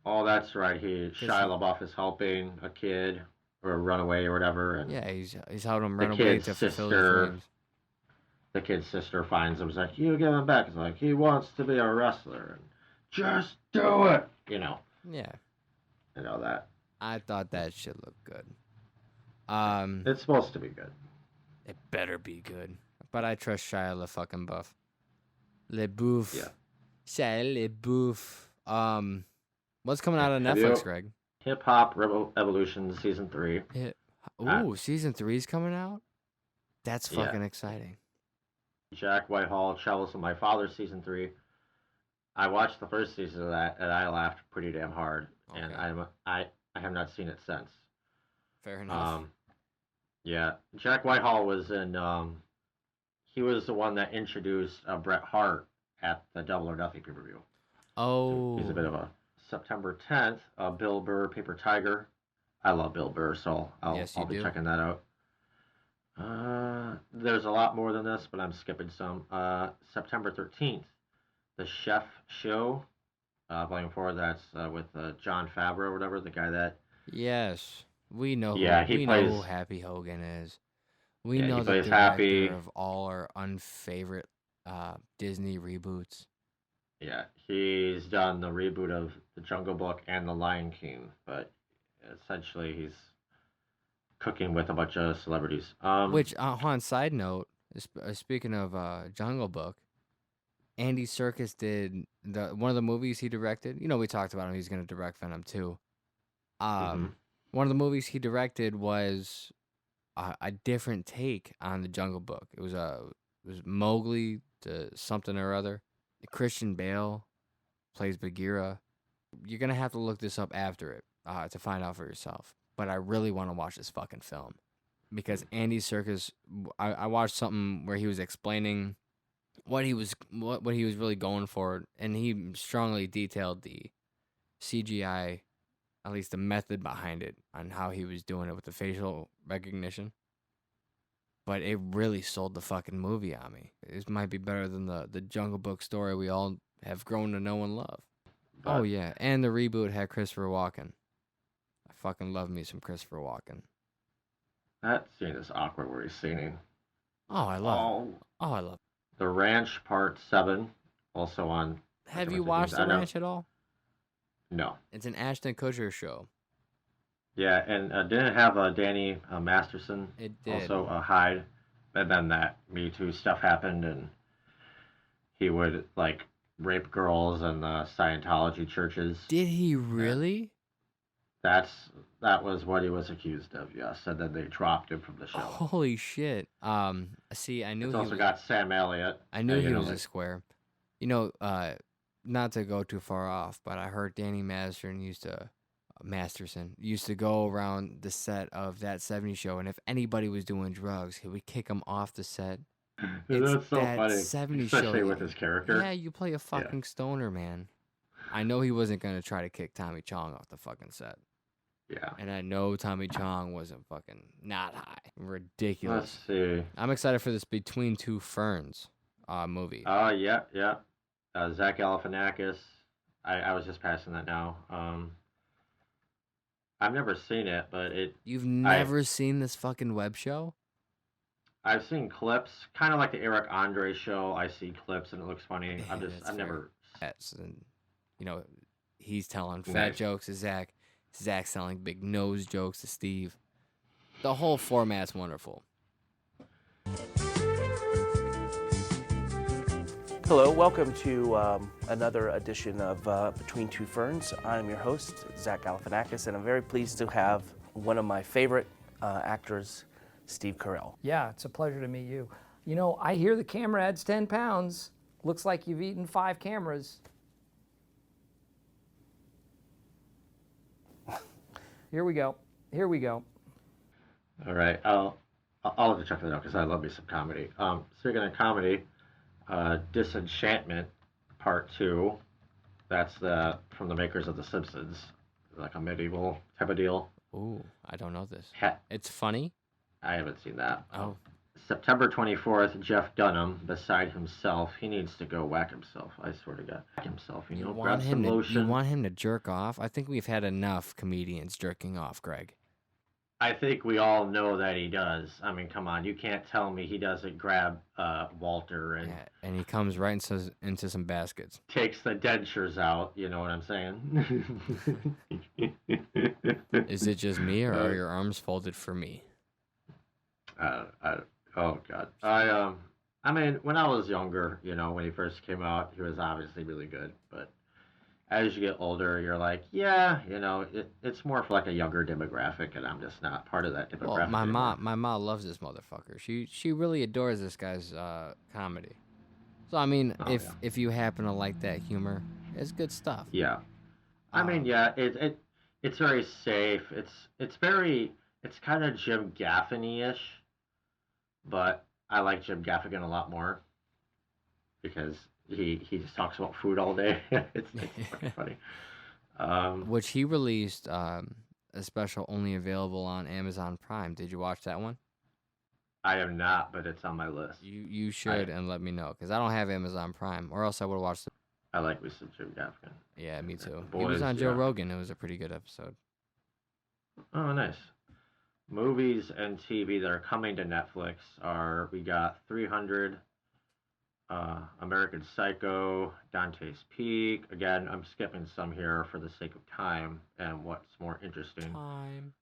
[SPEAKER 1] Oh, that's right. Shia LaBeouf is helping a kid or a runaway or whatever. And
[SPEAKER 3] Yeah, he's helping him
[SPEAKER 1] The
[SPEAKER 3] run away
[SPEAKER 1] kid's
[SPEAKER 3] to fulfill his
[SPEAKER 1] sister-
[SPEAKER 3] dreams.
[SPEAKER 1] the kid's sister finds him. It's like, you give him back. It's like, he wants to be a wrestler. And just do it.
[SPEAKER 3] Yeah.
[SPEAKER 1] That.
[SPEAKER 3] I thought that shit looked good.
[SPEAKER 1] It's supposed to be good.
[SPEAKER 3] It better be good. But I trust Shia LaFucking LaBeouf.
[SPEAKER 1] Yeah.
[SPEAKER 3] Shia LaBeouf. What's coming out on
[SPEAKER 1] Have
[SPEAKER 3] Netflix,
[SPEAKER 1] you-
[SPEAKER 3] Greg?
[SPEAKER 1] Hip Hop Evolution Season 3.
[SPEAKER 3] Ooh, season 3's coming out? That's
[SPEAKER 1] Yeah.
[SPEAKER 3] fucking exciting.
[SPEAKER 1] Jack Whitehall Travels with My Father Season 3. I watched the first season of that, and I laughed pretty damn hard. And
[SPEAKER 3] Okay.
[SPEAKER 1] I have not seen it since.
[SPEAKER 3] Fair enough.
[SPEAKER 1] Yeah, Jack Whitehall was in. He was the one that introduced Bret Hart at the Double or Nothing pay-per-view.
[SPEAKER 3] Oh.
[SPEAKER 1] He's a bit of a September 10th. Bill Burr, Paper Tiger. I love Bill Burr, so I'll
[SPEAKER 3] Yes, you
[SPEAKER 1] be
[SPEAKER 3] do.
[SPEAKER 1] checking that out. There's a lot more than this, but I'm skipping some. September 13th, The Chef Show, Volume 4. That's with John Favreau or whatever, the guy that.
[SPEAKER 3] Yes. We know
[SPEAKER 1] Yeah,
[SPEAKER 3] who,
[SPEAKER 1] he
[SPEAKER 3] we know who
[SPEAKER 1] plays-
[SPEAKER 3] Happy Hogan is. We
[SPEAKER 1] Yeah,
[SPEAKER 3] know
[SPEAKER 1] he
[SPEAKER 3] the
[SPEAKER 1] plays
[SPEAKER 3] director
[SPEAKER 1] Happy.
[SPEAKER 3] of all our unfavorite Disney reboots.
[SPEAKER 1] Yeah, he's done the reboot of The Jungle Book and The Lion King, but essentially he's cooking with a bunch of celebrities.
[SPEAKER 3] Which, on side note, speaking of Jungle Book, Andy Serkis did one of the movies he directed. You know, we talked about him. He's going to direct Venom 2. One of the movies he directed was a different take on the Jungle Book. It was Mowgli to something or other. Christian Bale plays Bagheera. You're gonna have to look this up after it to find out for yourself. But I really want to watch this fucking film because Andy Serkis. I watched something where he was explaining what he was really going for, and he strongly detailed the CGI, at least the method behind it, on how he was doing it with the facial recognition. But it really sold the fucking movie on me. It might be better than the Jungle Book story we all have grown to know and love.
[SPEAKER 1] But-
[SPEAKER 3] Oh yeah, and the reboot had Christopher Walken. I fucking love me some Christopher Walken.
[SPEAKER 1] That scene is awkward where he's singing.
[SPEAKER 3] Oh, I love. Oh, I love.
[SPEAKER 1] The Ranch Part 7, also on.
[SPEAKER 3] Have
[SPEAKER 1] what's
[SPEAKER 3] you
[SPEAKER 1] it,
[SPEAKER 3] watched
[SPEAKER 1] I
[SPEAKER 3] The
[SPEAKER 1] know-
[SPEAKER 3] Ranch at all?
[SPEAKER 1] No.
[SPEAKER 3] It's an Ashton Kutcher show.
[SPEAKER 1] Yeah, and didn't it have Danny Masterson
[SPEAKER 3] It did.
[SPEAKER 1] also hide, and then that Me Too stuff happened, and he would like rape girls in the Scientology churches.
[SPEAKER 3] Did he really?
[SPEAKER 1] That was what he was accused of, yes, and then they dropped him from the show.
[SPEAKER 3] Holy shit. See, I knew
[SPEAKER 1] It's
[SPEAKER 3] he
[SPEAKER 1] also
[SPEAKER 3] was,
[SPEAKER 1] got Sam Elliott.
[SPEAKER 3] I knew
[SPEAKER 1] you
[SPEAKER 3] he
[SPEAKER 1] know,
[SPEAKER 3] was a
[SPEAKER 1] like-
[SPEAKER 3] square. You know, not to go too far off, but I heard Danny Masterson used to go around the set of that 70s show, and if anybody was doing drugs, he would kick them off the set. It's
[SPEAKER 1] That's so
[SPEAKER 3] that
[SPEAKER 1] funny,
[SPEAKER 3] 70s
[SPEAKER 1] especially
[SPEAKER 3] show.
[SPEAKER 1] with his character.
[SPEAKER 3] Yeah, you play a fucking stoner, man. I know he wasn't going to try to kick Tommy Chong off the fucking set.
[SPEAKER 1] Yeah.
[SPEAKER 3] And I know Tommy Chong wasn't fucking not high. Ridiculous.
[SPEAKER 1] Let's see.
[SPEAKER 3] I'm excited for this Between Two Ferns movie.
[SPEAKER 1] Yeah. Zach Galifianakis. I was just passing that now. I've never seen it, but
[SPEAKER 3] You've never seen this fucking web show?
[SPEAKER 1] I've seen clips, kind of like the Eric Andre show. I see clips and it looks funny.
[SPEAKER 3] Yeah, that's
[SPEAKER 1] I've
[SPEAKER 3] fair.
[SPEAKER 1] never.
[SPEAKER 3] Yes, and you know, he's telling fat
[SPEAKER 1] Nice.
[SPEAKER 3] jokes to Zach. Zach's telling big nose jokes to Steve. The whole format's wonderful.
[SPEAKER 5] Hello, welcome to another edition of Between Two Ferns. I'm your host, Zach Galifianakis, and I'm very pleased to have one of my favorite actors, Steve Carell.
[SPEAKER 6] Yeah, it's a pleasure to meet you. You know, I hear the camera adds 10 pounds. Looks like you've eaten 5 cameras. Here we go. Here we go.
[SPEAKER 1] All right, I'll have to check that out because I love me some comedy. Speaking of comedy, Disenchantment Part 2. That's from the makers of The Simpsons, like a medieval type of deal.
[SPEAKER 3] Ooh, I don't know this.
[SPEAKER 1] Ha-
[SPEAKER 3] It's funny.
[SPEAKER 1] I haven't seen that.
[SPEAKER 3] Oh,
[SPEAKER 1] September 24th, Jeff Dunham, beside himself. He needs to go whack himself. I swear to God. Whack himself, you know, grab some
[SPEAKER 3] you
[SPEAKER 1] lotion.
[SPEAKER 3] want him to jerk off? I think we've had enough comedians jerking off, Greg.
[SPEAKER 1] I think we all know that he does. I mean, come on, you can't tell me he doesn't grab Walter and
[SPEAKER 3] Yeah, and he comes right into some baskets.
[SPEAKER 1] takes the dentures out. You know what I'm saying?
[SPEAKER 3] Is it just me, or are your arms folded for me?
[SPEAKER 1] Oh God. I mean, when I was younger, you know, when he first came out, he was obviously really good. But as you get older, you're like, yeah, you know, it's more for like a younger demographic, and I'm just not part of that demographic.
[SPEAKER 3] Well, my
[SPEAKER 1] anymore.
[SPEAKER 3] mom loves this motherfucker. She really adores this guy's comedy. So I mean,
[SPEAKER 1] Oh,
[SPEAKER 3] if
[SPEAKER 1] yeah.
[SPEAKER 3] if you happen to like that humor, it's good stuff.
[SPEAKER 1] Yeah. I mean, yeah, it's very safe. It's kind of Jim Gaffigan-ish, but I like Jim Gaffigan a lot more because he just talks about food all day. it's fucking funny.
[SPEAKER 3] Which he released a special only available on Amazon Prime. Did you watch that one?
[SPEAKER 1] I am not, but it's on my list.
[SPEAKER 3] You should, and let me know, because I don't have Amazon Prime, or else I would have watched it.
[SPEAKER 1] I like me some Jim Gaffigan.
[SPEAKER 3] Yeah, me too. He
[SPEAKER 1] Boys,
[SPEAKER 3] was on Joe
[SPEAKER 1] yeah.
[SPEAKER 3] Rogan. It was a pretty good episode.
[SPEAKER 1] Oh, nice. Movies and TV that are coming to Netflix are, we got 300, American Psycho, Dante's Peak. Again, I'm skipping some here for the sake of time and what's more interesting.
[SPEAKER 3] Time.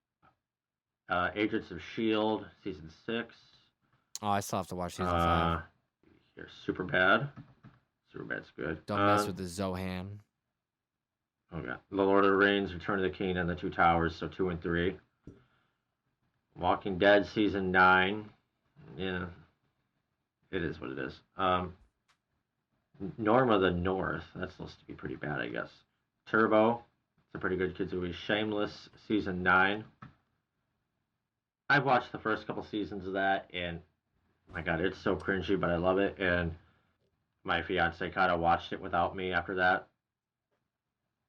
[SPEAKER 1] Agents of S.H.I.E.L.D. Season 6.
[SPEAKER 3] Oh, I still have to watch season 5.
[SPEAKER 1] Here's Superbad. Superbad's good.
[SPEAKER 3] Don't mess with the Zohan.
[SPEAKER 1] Okay. The Lord of the Rings, Return of the King, and the Two Towers, so 2 and 3. Walking Dead Season 9. Yeah. It is what it is. Norma the North. That's supposed to be pretty bad, I guess. Turbo. It's a pretty good kids movie. Shameless Season 9. I've watched the first couple seasons of that, and my God, it's so cringy, but I love it. And my fiance kind of watched it without me after that,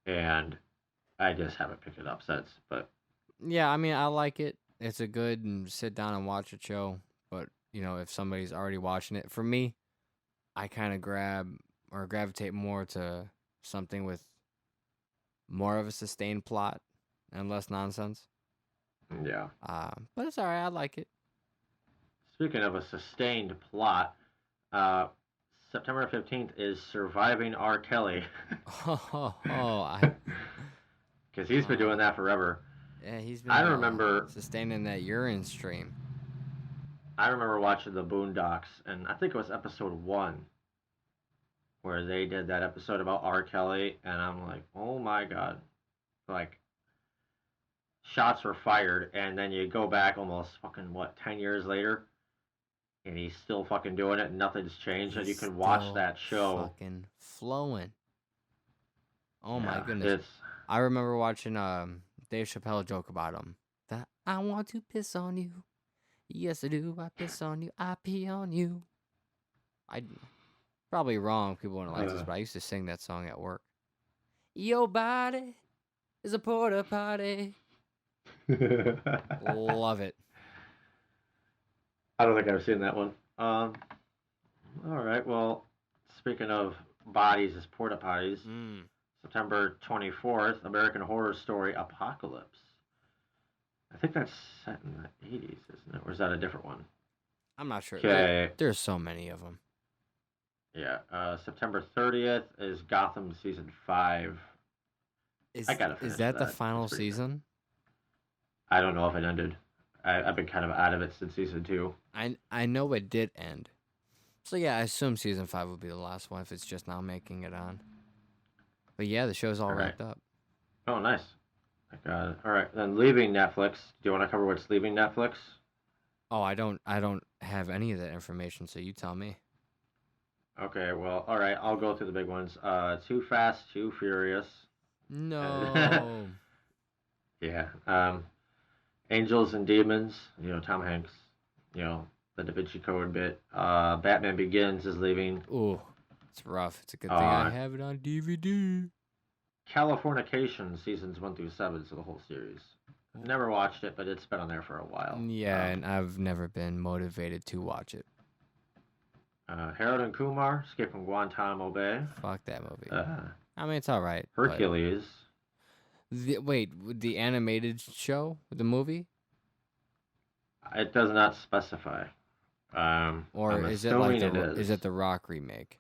[SPEAKER 1] and I just haven't picked it up since. But
[SPEAKER 3] Yeah, I mean, I like it. It's a good and sit down and watch a show. But, you know, if somebody's already watching it, for me, I kind of gravitate more to something with more of a sustained plot and less nonsense.
[SPEAKER 1] yeah.
[SPEAKER 3] But it's all right. I like it.
[SPEAKER 1] Speaking of a sustained plot, September 15th is Surviving R. Kelly. Because he's been doing that forever.
[SPEAKER 3] Yeah, he's been.
[SPEAKER 1] I remember
[SPEAKER 3] sustaining that urine stream.
[SPEAKER 1] I remember watching the Boondocks, and I think it was episode 1, where they did that episode about R. Kelly, and I'm like, oh my God. Like, shots were fired, and then you go back almost fucking, 10 years later, and he's still fucking doing it, and nothing's changed, and you
[SPEAKER 3] He's
[SPEAKER 1] can watch
[SPEAKER 3] still
[SPEAKER 1] that show.
[SPEAKER 3] Fucking flowing. Oh my
[SPEAKER 1] Yeah,
[SPEAKER 3] goodness.
[SPEAKER 1] It's,
[SPEAKER 3] I remember watching Dave Chappelle joke about him. That I want to piss on you. Yes, I do. I piss on you. I pee on you. I probably wrong. People wouldn't like this, but I used to sing that song at work. Your body is a porta potty. Love it.
[SPEAKER 1] I don't think I've seen that one. All right, well, speaking of bodies as porta potties, September 24th, American Horror Story Apocalypse. I think that's set in the 80s, isn't it? Or is that a different one?
[SPEAKER 3] I'm not sure.
[SPEAKER 1] Okay.
[SPEAKER 3] There's so many of them.
[SPEAKER 1] Yeah. September 30th is Gotham Season 5. I gotta finish
[SPEAKER 3] Is that the
[SPEAKER 1] that.
[SPEAKER 3] final
[SPEAKER 1] It's pretty good.
[SPEAKER 3] season?
[SPEAKER 1] I don't know if it ended. I've been kind of out of it since Season 2.
[SPEAKER 3] I know it did end. So yeah, I assume season 5 will be the last one if it's just now making it on. But yeah, the show's all
[SPEAKER 1] All right.
[SPEAKER 3] wrapped up.
[SPEAKER 1] Oh, nice. I got it. All right, then leaving Netflix. Do you want to cover what's leaving Netflix?
[SPEAKER 3] Oh, I don't have any of that information, so you tell me.
[SPEAKER 1] Okay, well, all right, I'll go through the big ones. Too Fast, Too Furious.
[SPEAKER 3] No.
[SPEAKER 1] Yeah. Angels and Demons. You know, Tom Hanks. You know, the Da Vinci Code bit. Batman Begins is leaving.
[SPEAKER 3] Ooh, it's rough. It's a good thing I have it on DVD.
[SPEAKER 1] Californication seasons 1 through 7, so the whole series. I've never watched it, but it's been on there for a while.
[SPEAKER 3] Yeah, and I've never been motivated to watch it.
[SPEAKER 1] Harold and Kumar, Escape from Guantanamo Bay.
[SPEAKER 3] Fuck that movie. I mean, it's all right. but-
[SPEAKER 1] Hercules.
[SPEAKER 3] Wait, the animated show, the movie?
[SPEAKER 1] It does not specify.
[SPEAKER 3] Or
[SPEAKER 1] I'm
[SPEAKER 3] is it like
[SPEAKER 1] assuming
[SPEAKER 3] the
[SPEAKER 1] it
[SPEAKER 3] is it the Rock remake?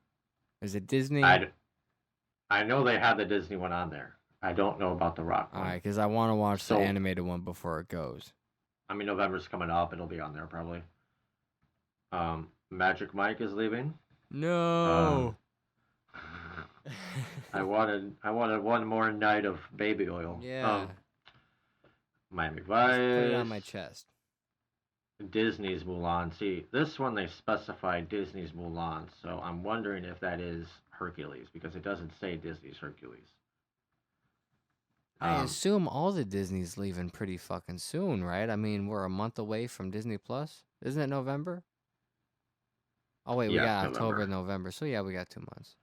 [SPEAKER 3] Is it Disney?
[SPEAKER 1] I know they have the Disney one on there. I don't know about the Rock
[SPEAKER 3] All
[SPEAKER 1] one.
[SPEAKER 3] right, because I want to watch
[SPEAKER 1] So-
[SPEAKER 3] the animated one before it goes.
[SPEAKER 1] I mean, November's coming up. It'll be on there probably. Magic Mike is leaving.
[SPEAKER 3] No.
[SPEAKER 1] I wanted one more night of baby oil.
[SPEAKER 3] Yeah.
[SPEAKER 1] Miami
[SPEAKER 3] Just
[SPEAKER 1] Vice.
[SPEAKER 3] put it on my chest.
[SPEAKER 1] Disney's Mulan. See, this one they specified Disney's Mulan, so I'm wondering if that is Hercules because it doesn't say Disney's Hercules.
[SPEAKER 3] I assume all the Disney's leaving pretty fucking soon, right? I mean, we're a month away from Disney Plus. Isn't it November? Oh wait, we
[SPEAKER 1] Yeah,
[SPEAKER 3] got October,
[SPEAKER 1] November.
[SPEAKER 3] November. So yeah, we got 2 months.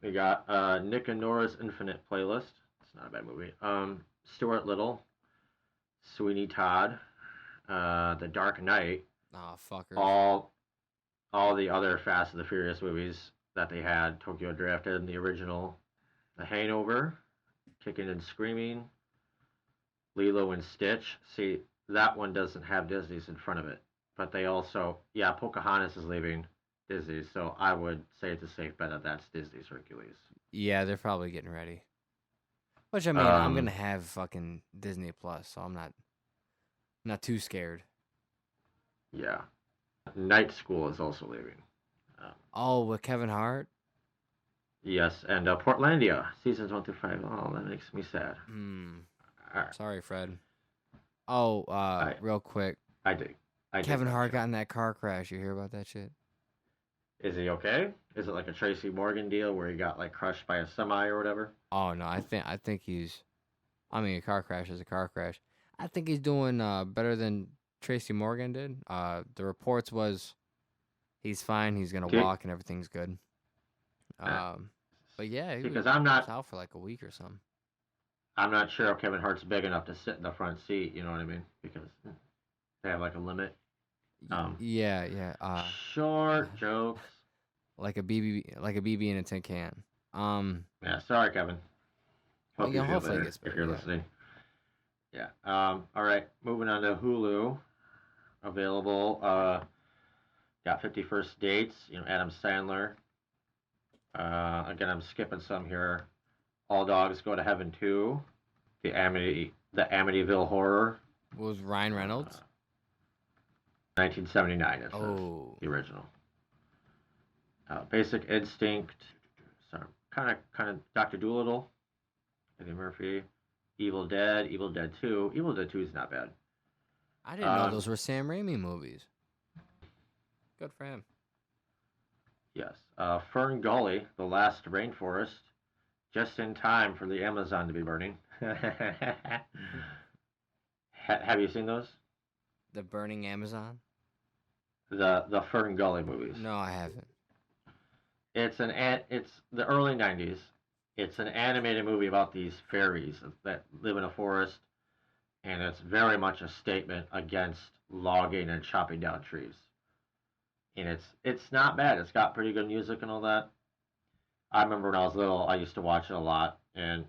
[SPEAKER 1] We got Nick and Nora's Infinite Playlist. It's not a bad movie. Stuart Little, Sweeney Todd, The Dark Knight,
[SPEAKER 3] Oh, fuckers.
[SPEAKER 1] all the other Fast and the Furious movies that they had, Tokyo Drift and the original, The Hangover, Kicking and Screaming, Lilo and Stitch. See, that one doesn't have Disney's in front of it, but they also, Pocahontas is leaving Disney, so I would say it's a safe bet that that's Disney's Hercules.
[SPEAKER 3] Yeah, they're probably getting ready. Which I mean, I'm
[SPEAKER 1] Um,
[SPEAKER 3] gonna have fucking Disney Plus, so I'm not too scared.
[SPEAKER 1] Yeah. Night School is also leaving.
[SPEAKER 3] Oh, with Kevin Hart.
[SPEAKER 1] Yes, and Portlandia, seasons 1 through 5. Oh, that makes me sad.
[SPEAKER 3] Hmm.
[SPEAKER 1] All right.
[SPEAKER 3] Sorry, Fred. Oh, real quick,
[SPEAKER 1] I dig.
[SPEAKER 3] Kevin
[SPEAKER 1] that
[SPEAKER 3] Hart
[SPEAKER 1] show.
[SPEAKER 3] got in that car crash. You hear about that shit?
[SPEAKER 1] Is he okay? Is it like a Tracy Morgan deal where he got like crushed by a semi or whatever?
[SPEAKER 3] Oh no, I think he's. I mean, a car crash is a car crash. I think he's doing better than Tracy Morgan did. The reports was he's fine. He's gonna
[SPEAKER 1] Okay.
[SPEAKER 3] walk and everything's good. But yeah, he
[SPEAKER 1] Because
[SPEAKER 3] was,
[SPEAKER 1] I'm
[SPEAKER 3] he was
[SPEAKER 1] not
[SPEAKER 3] out for like a week or something.
[SPEAKER 1] I'm not sure if Kevin Hart's big enough to sit in the front seat, you know what I mean? Because they have like a limit.
[SPEAKER 3] Yeah, yeah.
[SPEAKER 1] Short jokes.
[SPEAKER 3] Like a BB in a tin can.
[SPEAKER 1] Yeah, sorry, Kevin.
[SPEAKER 3] Well,
[SPEAKER 1] Hope
[SPEAKER 3] yeah,
[SPEAKER 1] you feel
[SPEAKER 3] hopefully it
[SPEAKER 1] better
[SPEAKER 3] gets
[SPEAKER 1] if
[SPEAKER 3] better,
[SPEAKER 1] you're
[SPEAKER 3] yeah.
[SPEAKER 1] listening. Yeah. All right. Moving on to Hulu. Available. Got 51st Dates. You know, Adam Sandler. Again, I'm skipping some here. All Dogs Go to Heaven 2. The Amityville Horror.
[SPEAKER 3] Was Ryan Reynolds?
[SPEAKER 1] 1979. It says.
[SPEAKER 3] Oh.
[SPEAKER 1] The original. Basic Instinct. Sorry, kind of Dr. Dolittle. Eddie Murphy. Evil Dead 2. Evil Dead 2 is not bad.
[SPEAKER 3] I didn't know those were Sam Raimi movies. Good for him.
[SPEAKER 1] Yes. Fern Gully, The Last Rainforest. Just in time for the Amazon to be burning. Have you seen those?
[SPEAKER 3] The Burning Amazon?
[SPEAKER 1] The Fern Gully movies.
[SPEAKER 3] No, I haven't.
[SPEAKER 1] It's the early 90s. It's an animated movie about these fairies that live in a forest, and it's very much a statement against logging and chopping down trees. And it's not bad. It's got pretty good music and all that. I remember when I was little, I used to watch it a lot, and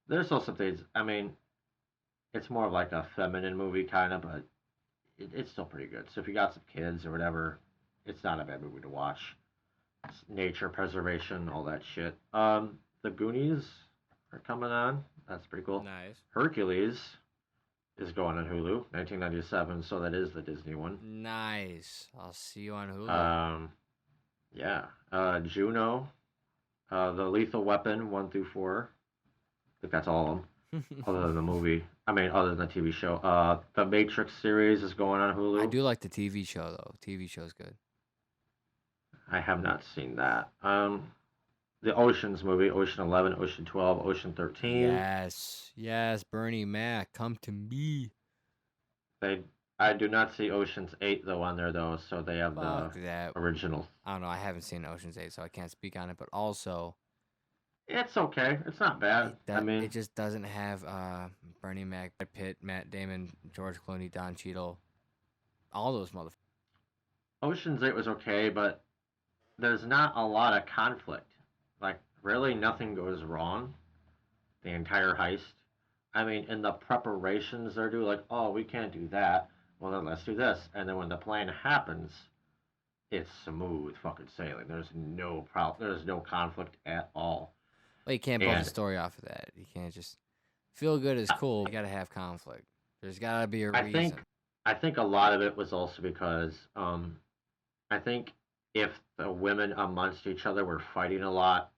[SPEAKER 1] there's still some things. I mean, it's more of like a feminine movie kind of, but it's still pretty good. So if you got some kids or whatever, it's not a bad movie to watch. It's nature preservation, all that shit. The Goonies are coming on. That's pretty cool.
[SPEAKER 3] Nice.
[SPEAKER 1] Hercules is going on Hulu, 1997. So that is the Disney one.
[SPEAKER 3] Nice. I'll see you on Hulu.
[SPEAKER 1] Yeah. Juno, The Lethal Weapon 1 through 4. I think that's all of them, other than the movie. Other than the TV show. The Matrix series is going on Hulu.
[SPEAKER 3] I do like the TV show though. TV show's good.
[SPEAKER 1] I have not seen that. The Oceans movie, Ocean 11, Ocean 12, Ocean 13.
[SPEAKER 3] Yes, Bernie Mac, come to me.
[SPEAKER 1] I do not see Ocean's 8 though on there though, so they have
[SPEAKER 3] Fuck
[SPEAKER 1] the
[SPEAKER 3] that.
[SPEAKER 1] original.
[SPEAKER 3] I don't know. I haven't seen Ocean's 8, so I can't speak on it. But also,
[SPEAKER 1] It's okay. It's not bad.
[SPEAKER 3] it just doesn't have Bernie Mac, Brad Pitt, Matt Damon, George Clooney, Don Cheadle, all those motherfuckers.
[SPEAKER 1] Ocean's 8 was okay, but there's not a lot of conflict. Like, really, nothing goes wrong. The entire heist. I mean, in the preparations they're doing, like, oh, we can't do that. Well, then let's do this. And then when the plan happens, it's smooth fucking sailing. There's no problem. There's no conflict at all.
[SPEAKER 3] Well, you can't build a
[SPEAKER 1] And
[SPEAKER 3] story off of that. You can't just feel good is cool. You gotta have conflict. There's gotta be a reason.
[SPEAKER 1] I think a lot of it was also because I think if the women amongst each other were fighting a lot,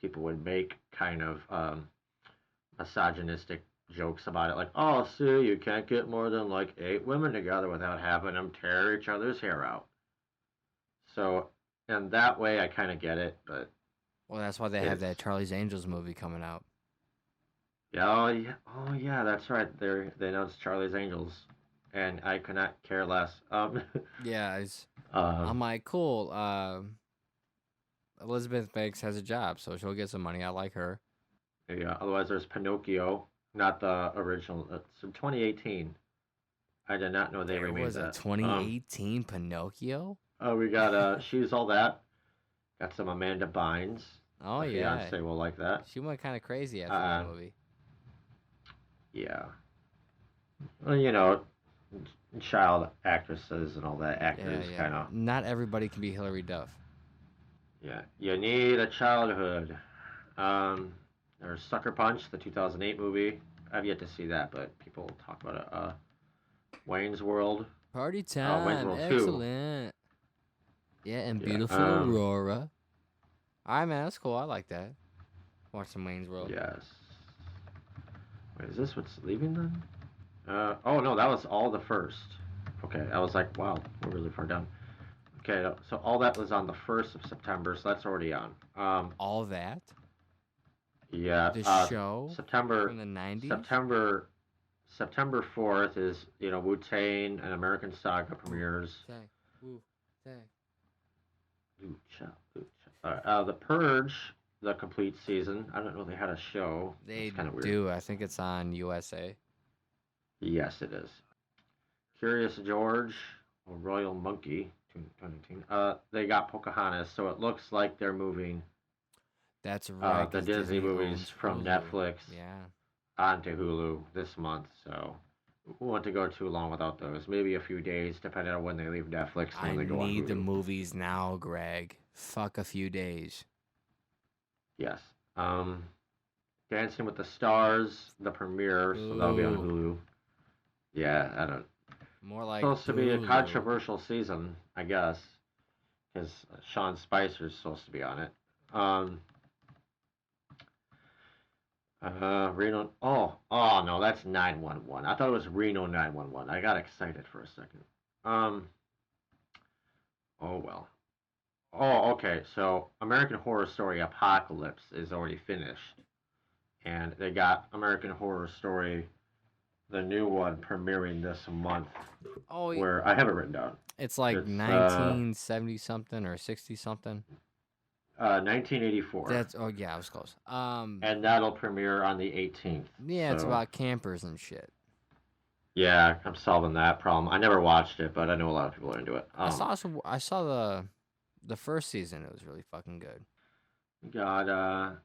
[SPEAKER 1] people would make kind of misogynistic jokes about it, like, "Oh, see, you can't get more than like 8 women together without having them tear each other's hair out." So, in that way, I kind of get it, but
[SPEAKER 3] Well, that's why they have that
[SPEAKER 1] it's
[SPEAKER 3] Charlie's Angels movie coming out.
[SPEAKER 1] oh yeah, that's right. They announced Charlie's Angels, and I could not care less.
[SPEAKER 3] Yeah, I'm
[SPEAKER 1] Um,
[SPEAKER 3] like, cool. Elizabeth Banks has a job, so she'll get some money. I like her.
[SPEAKER 1] yeah. Otherwise, there's Pinocchio, not the original. It's from 2018. I did not know they
[SPEAKER 3] There
[SPEAKER 1] remade
[SPEAKER 3] was a
[SPEAKER 1] that.
[SPEAKER 3] 2018 Pinocchio.
[SPEAKER 1] Oh, we got She's All That. Got some Amanda Bynes.
[SPEAKER 3] Oh
[SPEAKER 1] My
[SPEAKER 3] yeah,
[SPEAKER 1] fiance will like that.
[SPEAKER 3] she went kind of crazy after that
[SPEAKER 1] Uh,
[SPEAKER 3] movie.
[SPEAKER 1] Yeah. Well, you know, child actresses and all that
[SPEAKER 3] Yeah,
[SPEAKER 1] actors
[SPEAKER 3] yeah.
[SPEAKER 1] kind of.
[SPEAKER 3] Not everybody can be Hilary Duff.
[SPEAKER 1] Yeah. You need a childhood. There's Sucker Punch, the 2008 movie. I've yet to see that, but people talk about it. Wayne's World.
[SPEAKER 3] Party
[SPEAKER 1] Wayne's
[SPEAKER 3] time,
[SPEAKER 1] World 2.
[SPEAKER 3] excellent. Yeah, and
[SPEAKER 1] Yeah.
[SPEAKER 3] beautiful Aurora. All right, man, that's cool. I like that. Watch some Wayne's World.
[SPEAKER 1] Yes. Wait, is this what's leaving then? Oh no, that was all the first. Okay, I was like, wow, we're really far down. Okay, so all that was on the 1st of September, so that's already on.
[SPEAKER 3] All that.
[SPEAKER 1] Yeah.
[SPEAKER 3] The show
[SPEAKER 1] September.
[SPEAKER 3] from the 90s.
[SPEAKER 1] September 4th is, Wu-Tang and American Saga premieres.
[SPEAKER 3] Say, woo, say.
[SPEAKER 1] Lucha. The Purge, the complete season. I don't know if they had a show.
[SPEAKER 3] They
[SPEAKER 1] It's kind of weird.
[SPEAKER 3] do. I think it's on USA.
[SPEAKER 1] Yes, it is. Curious George, or Royal Monkey, 2019. They got Pocahontas, so it looks like they're moving
[SPEAKER 3] That's right.
[SPEAKER 1] the
[SPEAKER 3] 'cause
[SPEAKER 1] Disney movies
[SPEAKER 3] owns
[SPEAKER 1] from
[SPEAKER 3] Hulu.
[SPEAKER 1] Netflix
[SPEAKER 3] Yeah.
[SPEAKER 1] onto Hulu this month. So we won't to go too long without those. Maybe a few days, depending on when they leave Netflix and
[SPEAKER 3] I
[SPEAKER 1] when they go on
[SPEAKER 3] need the
[SPEAKER 1] Hulu.
[SPEAKER 3] movies now, Greg. Fuck a few days.
[SPEAKER 1] Yes. Dancing with the Stars, the premiere, so that'll be on
[SPEAKER 3] Ooh.
[SPEAKER 1] Hulu. Yeah, I don't.
[SPEAKER 3] More like
[SPEAKER 1] Supposed to be a
[SPEAKER 3] Hulu.
[SPEAKER 1] controversial season, I guess, because Sean Spicer's supposed to be on it. Reno. Oh no, that's 911. I thought it was Reno 911. I got excited for a second. Oh well. Oh, okay. So American Horror Story Apocalypse is already finished, and they got American Horror Story, the new one, premiering this month.
[SPEAKER 3] Oh,
[SPEAKER 1] Where I have it written down.
[SPEAKER 3] it's like
[SPEAKER 1] it's,
[SPEAKER 3] 1970 something or 60 something.
[SPEAKER 1] 1984.
[SPEAKER 3] That's yeah, I was close.
[SPEAKER 1] And that'll premiere on the 18th.
[SPEAKER 3] Yeah, it's
[SPEAKER 1] so-
[SPEAKER 3] about campers and shit.
[SPEAKER 1] Yeah, I'm solving that problem. I never watched it, but I know a lot of people are into it.
[SPEAKER 3] I saw the first season. It was really fucking good.
[SPEAKER 1] Got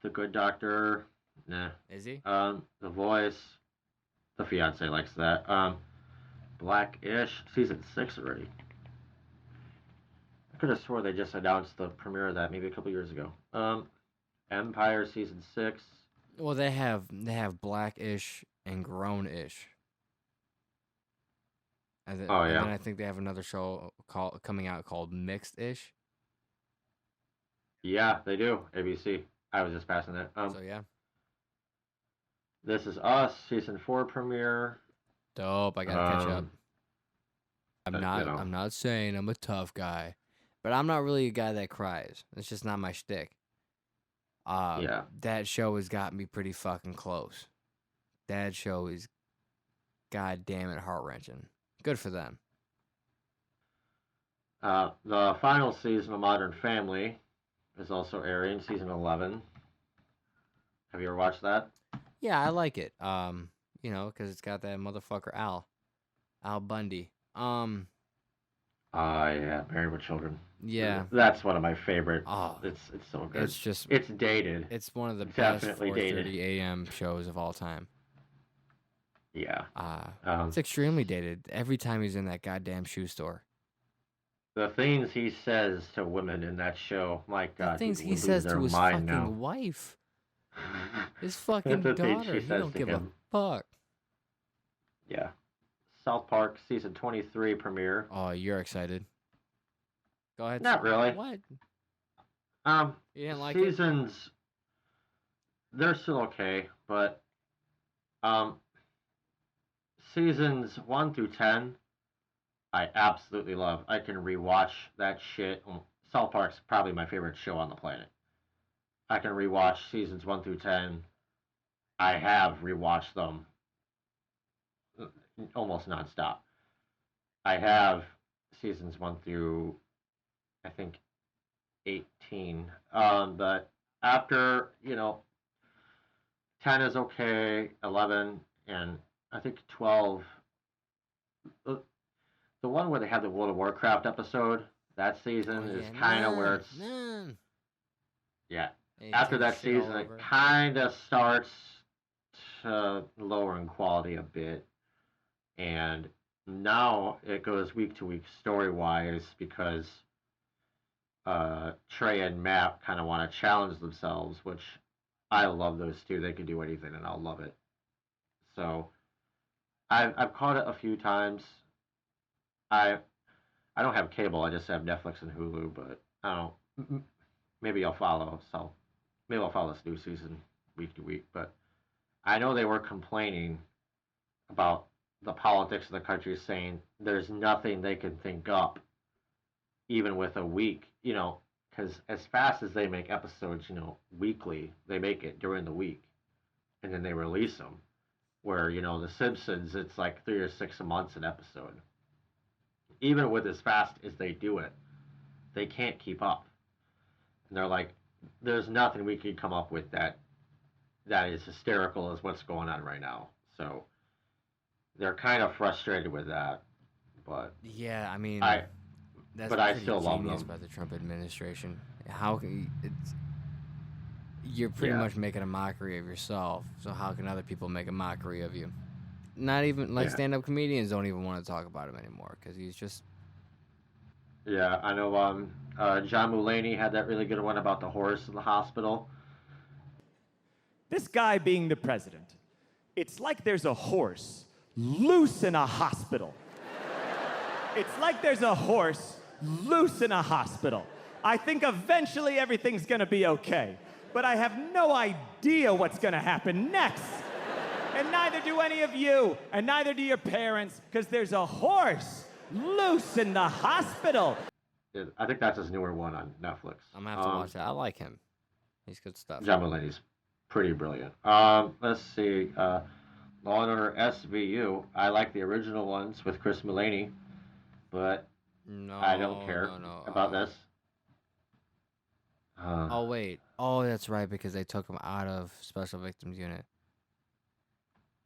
[SPEAKER 1] The Good Doctor. Nah.
[SPEAKER 3] Is he?
[SPEAKER 1] The Voice. The fiance likes that. Blackish. Season 6 already. I could have swore they just announced the premiere of that maybe a couple years ago. Empire Season 6.
[SPEAKER 3] Well, they have Blackish and Grown-ish.
[SPEAKER 1] Oh,
[SPEAKER 3] And
[SPEAKER 1] yeah.
[SPEAKER 3] then I think they have another show coming out called Mixed-ish.
[SPEAKER 1] Yeah, they do. ABC. I was just passing that.
[SPEAKER 3] So yeah,
[SPEAKER 1] This Is Us Season 4 premiere.
[SPEAKER 3] dope. I gotta catch up.
[SPEAKER 1] Um,
[SPEAKER 3] I'm
[SPEAKER 1] you
[SPEAKER 3] not.
[SPEAKER 1] know.
[SPEAKER 3] I'm not saying I'm a tough guy, but I'm not really a guy that cries. It's just not my shtick.
[SPEAKER 1] Yeah.
[SPEAKER 3] That show has got me pretty fucking close. That show is, god damn it, heart wrenching. Good for them.
[SPEAKER 1] The final season of Modern Family is also airing, season 11. Have you ever watched that?
[SPEAKER 3] Yeah, I like it. Because it's got that motherfucker Al Bundy.
[SPEAKER 1] Yeah, Married with Children.
[SPEAKER 3] Yeah.
[SPEAKER 1] That's one of my favorite.
[SPEAKER 3] Oh,
[SPEAKER 1] It's so good.
[SPEAKER 3] it's just
[SPEAKER 1] It's dated.
[SPEAKER 3] it's one of the best
[SPEAKER 1] Definitely dated.
[SPEAKER 3] 4:30 a.m. shows of all time.
[SPEAKER 1] Yeah.
[SPEAKER 3] It's extremely dated. Every time he's in that goddamn shoe store.
[SPEAKER 1] The things he says to women in that show, my
[SPEAKER 3] The
[SPEAKER 1] God,
[SPEAKER 3] things
[SPEAKER 1] people
[SPEAKER 3] he
[SPEAKER 1] would
[SPEAKER 3] says
[SPEAKER 1] lose their
[SPEAKER 3] to his
[SPEAKER 1] mind
[SPEAKER 3] fucking
[SPEAKER 1] now.
[SPEAKER 3] wife, his fucking
[SPEAKER 1] The things
[SPEAKER 3] daughter.
[SPEAKER 1] she
[SPEAKER 3] He
[SPEAKER 1] says
[SPEAKER 3] don't
[SPEAKER 1] to
[SPEAKER 3] give
[SPEAKER 1] him.
[SPEAKER 3] a fuck.
[SPEAKER 1] Yeah. South Park season 23 premiere.
[SPEAKER 3] Oh, you're excited. Go ahead.
[SPEAKER 1] Not really.
[SPEAKER 3] What?
[SPEAKER 1] Um,
[SPEAKER 3] You didn't like it?
[SPEAKER 1] seasons, they're still okay, but um, seasons 1 through 10, I absolutely love. I can rewatch that shit. South Park's probably my favorite show on the planet. I can rewatch seasons 1 through 10. I have rewatched them almost nonstop. I have seasons 1 through, I think, 18. But after, 10 is okay, 11, and I think 12. The one where they have the World of Warcraft episode, that season is kind of where it's. Yeah. After that season, it kind of starts to lower in quality a bit. And now it goes week to week story wise because Trey and Matt kind of want to challenge themselves, which I love those two. They can do anything and I'll love it. So I've caught it a few times. I don't have cable. I just have Netflix and Hulu, but I don't. Maybe I'll follow. So maybe I'll follow this new season week to week. But I know they were complaining about the politics of the country, saying there's nothing they can think up, even with a week. Because as fast as they make episodes, weekly, they make it during the week, and then they release them. Where The Simpsons, it's like 3 or 6 months an episode. Even with as fast as they do it, they can't keep up. And they're like, there's nothing we can come up with that is hysterical as what's going on right now. So they're kind of frustrated with that. But
[SPEAKER 3] yeah, I mean, that's
[SPEAKER 1] but I
[SPEAKER 3] pretty
[SPEAKER 1] still love
[SPEAKER 3] genius
[SPEAKER 1] them.
[SPEAKER 3] by the Trump administration. How can you're pretty much making a mockery of yourself? So how can other people make a mockery of you? Not even stand-up comedians don't even want to talk about him anymore because he's just.
[SPEAKER 1] Yeah, I know. John Mulaney had that really good one about the horse in the hospital.
[SPEAKER 7] This guy being the president, it's like there's a horse loose in a hospital. It's like there's a horse loose in a hospital. I think eventually everything's gonna be okay, but I have no idea what's gonna happen next. And neither do any of you, and neither do your parents, because there's a horse loose in the hospital.
[SPEAKER 1] I think that's his newer one on Netflix.
[SPEAKER 3] I'm gonna have to watch that. I like him. He's good stuff.
[SPEAKER 1] John Mulaney's pretty brilliant. Let's see. Law and Order SVU. I like the original ones with Chris Mulaney, but I don't care about this.
[SPEAKER 3] Oh wait. Oh, that's right, because they took him out of Special Victims Unit.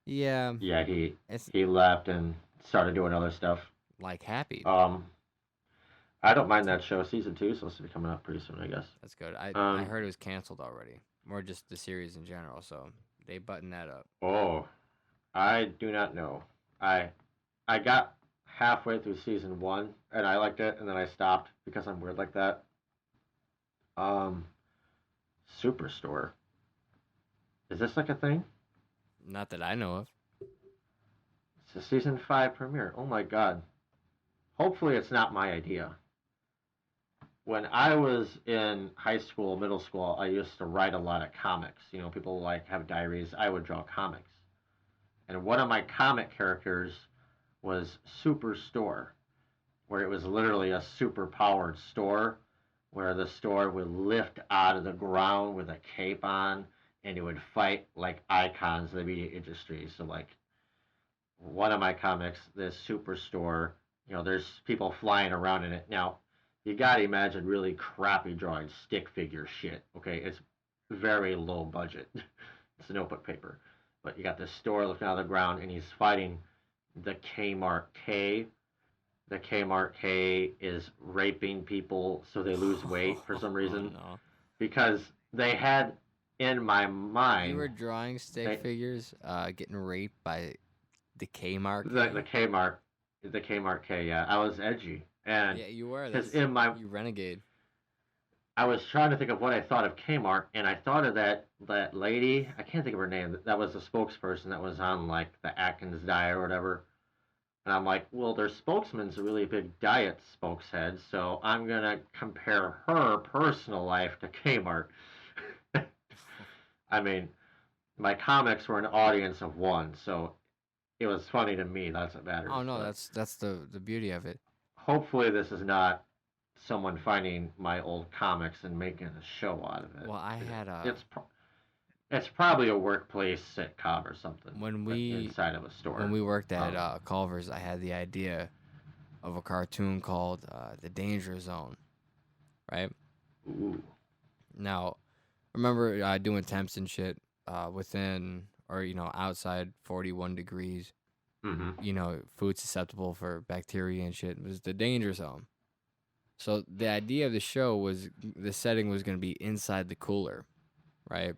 [SPEAKER 3] Yeah.
[SPEAKER 1] Yeah, he left and started doing other stuff.
[SPEAKER 3] Like Happy.
[SPEAKER 1] I don't mind that show. Season 2 is supposed to be coming out pretty soon, I guess.
[SPEAKER 3] That's good. I heard it was canceled already, or just the series in general. So they buttoned that up.
[SPEAKER 1] Oh, I do not know. I got halfway through season 1 and I liked it, and then I stopped because I'm weird like that. Superstore. Is this like a thing?
[SPEAKER 3] Not that I know of.
[SPEAKER 1] It's a season 5 premiere. Oh my god. Hopefully it's not my idea. When I was in high school, middle school, I used to write a lot of comics. People have diaries. I would draw comics. And one of my comic characters was Superstore, where it was literally a super-powered store, where the store would lift out of the ground with a cape on, and it would fight like icons of the media industry. So one of my comics, this Superstore, there's people flying around in it. Now, you gotta imagine really crappy drawing stick figure shit. Okay, it's very low budget. It's notebook paper. But you got this store looking out of the ground, and he's fighting the Kmart K. The Kmart K is raping people so they lose weight for some reason.
[SPEAKER 3] No.
[SPEAKER 1] Because they had in my mind.
[SPEAKER 3] You were drawing stick figures getting raped by The Kmart.
[SPEAKER 1] the Kmart K. Yeah, I was edgy, and
[SPEAKER 3] Yeah, you were.
[SPEAKER 1] because
[SPEAKER 3] That's you renegade.
[SPEAKER 1] I was trying to think of what I thought of Kmart, and I thought of that lady. I can't think of her name. That was the spokesperson that was on like the Atkins diet or whatever. And I'm like, well, their spokesman's a really big diet spokeshead, so I'm gonna compare her personal life to Kmart. I mean, my comics were an audience of one, so it was funny to me. That's what matters.
[SPEAKER 3] Oh no,
[SPEAKER 1] but
[SPEAKER 3] that's the beauty of it.
[SPEAKER 1] hopefully this is not someone finding my old comics and making a show out of it.
[SPEAKER 3] Well, I had
[SPEAKER 1] It's probably a workplace sitcom or something.
[SPEAKER 3] When
[SPEAKER 1] like,
[SPEAKER 3] we-
[SPEAKER 1] inside of a store.
[SPEAKER 3] when we worked at Culver's, I had the idea of a cartoon called The Danger Zone, right?
[SPEAKER 1] Ooh.
[SPEAKER 3] Now, remember doing temps and shit within or outside 41 degrees.
[SPEAKER 1] Mm-hmm.
[SPEAKER 3] Food susceptible for bacteria and shit. It was the danger zone. So the idea of the show was the setting was going to be inside the cooler, right?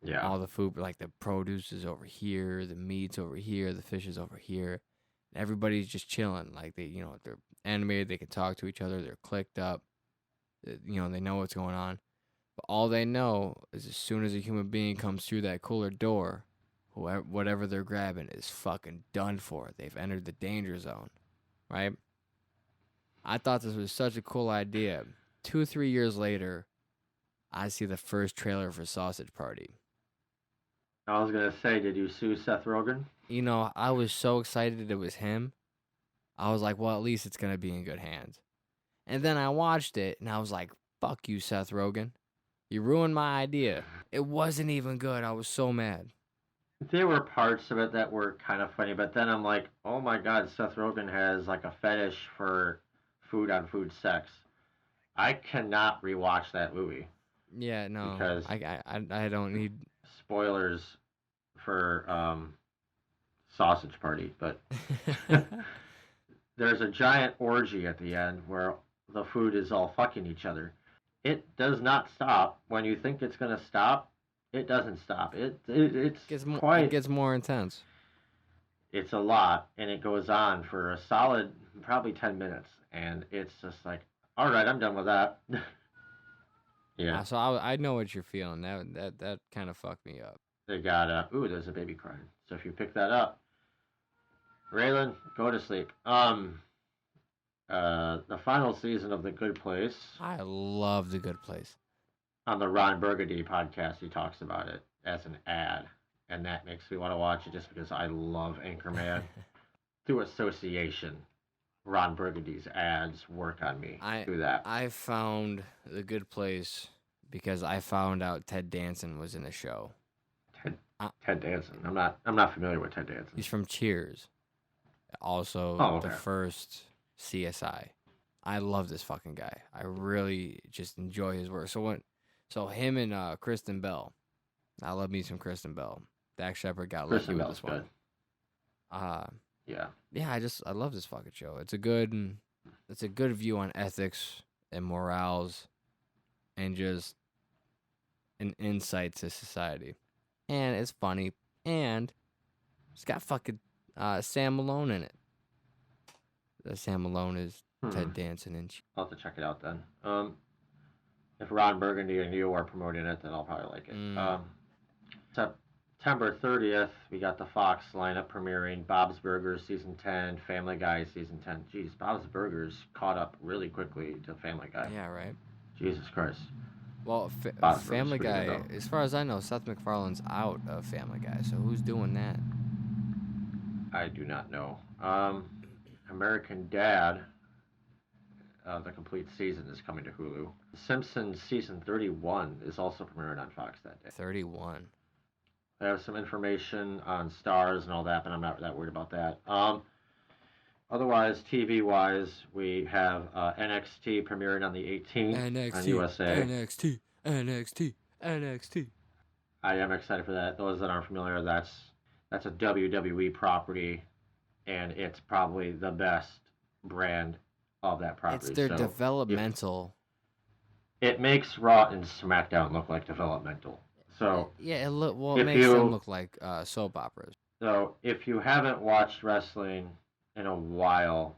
[SPEAKER 1] Yeah.
[SPEAKER 3] All the food, like the produce is over here, the meat's over here, the fish is over here. Everybody's just chilling. Like they're animated, they can talk to each other, they're clicked up. They know what's going on. But all they know is as soon as a human being comes through that cooler door, whatever they're grabbing is fucking done for. They've entered the danger zone, right? I thought this was such a cool idea. 2-3 years later, I see the first trailer for Sausage Party.
[SPEAKER 1] I was gonna say, did you sue Seth Rogen?
[SPEAKER 3] I was so excited it was him. I was like, well, at least it's gonna be in good hands. And then I watched it, and I was like, fuck you, Seth Rogen. You ruined my idea. It wasn't even good. I was so mad.
[SPEAKER 1] There were parts of it that were kind of funny, but then I'm like, oh my god, Seth Rogen has like a fetish for food on food sex. I cannot rewatch that movie.
[SPEAKER 3] Yeah, no.
[SPEAKER 1] Because
[SPEAKER 3] I don't need
[SPEAKER 1] spoilers for Sausage Party, but there's a giant orgy at the end where the food is all fucking each other. It does not stop. When you think it's gonna stop, it doesn't stop. It
[SPEAKER 3] gets more intense.
[SPEAKER 1] It's a lot, and it goes on for a solid probably 10 minutes, and it's just like, all right, I'm done with that. Yeah.
[SPEAKER 3] So I know what you're feeling. That kind of fucked me up.
[SPEAKER 1] They got there's a baby crying. So if you pick that up, Raylan, go to sleep. The final season of The Good Place.
[SPEAKER 3] I love The Good Place.
[SPEAKER 1] On the Ron Burgundy podcast, he talks about it as an ad, and that makes me want to watch it just because I love Anchorman. Through association, Ron Burgundy's ads work on me through that.
[SPEAKER 3] I found The Good Place because I found out Ted Danson was in the show.
[SPEAKER 1] Ted Danson. I'm not familiar with Ted Danson.
[SPEAKER 3] He's from Cheers. Also,
[SPEAKER 1] okay.
[SPEAKER 3] The first CSI. I love this fucking guy. I really just enjoy his work. So him and Kristen Bell. I love me some Kristen Bell. Dax Shepard got lucky with this one.
[SPEAKER 1] Yeah.
[SPEAKER 3] Yeah, I love this fucking show. It's a good view on ethics and morals and just an insight to society. And it's funny. And it's got fucking Sam Malone in it. Sam Malone is Ted Danson.
[SPEAKER 1] I'll have to check it out then. If Ron Burgundy and you are promoting it, then I'll probably like it. September 30th, we got the Fox lineup premiering Bob's Burgers Season 10, Family Guy Season 10. Jeez, Bob's Burgers caught up really quickly to Family Guy.
[SPEAKER 3] Yeah, right?
[SPEAKER 1] Jesus Christ.
[SPEAKER 3] Well, Family Guy, as far as I know, Seth MacFarlane's out of Family Guy, so who's doing that?
[SPEAKER 1] I do not know. American Dad, the complete season is coming to Hulu. Simpsons Season 31 is also premiering on Fox that day.
[SPEAKER 3] 31.
[SPEAKER 1] I have some information on stars and all that, but I'm not that worried about that. Otherwise, TV-wise, we have NXT premiering on the 18th on USA.
[SPEAKER 3] NXT.
[SPEAKER 1] I am excited for that. Those that aren't familiar, that's a WWE property, and it's probably the best brand of that property.
[SPEAKER 3] It's their developmental.
[SPEAKER 1] It makes Raw and SmackDown look like developmental. So
[SPEAKER 3] yeah, it makes them look like soap operas.
[SPEAKER 1] So if you haven't watched wrestling in a while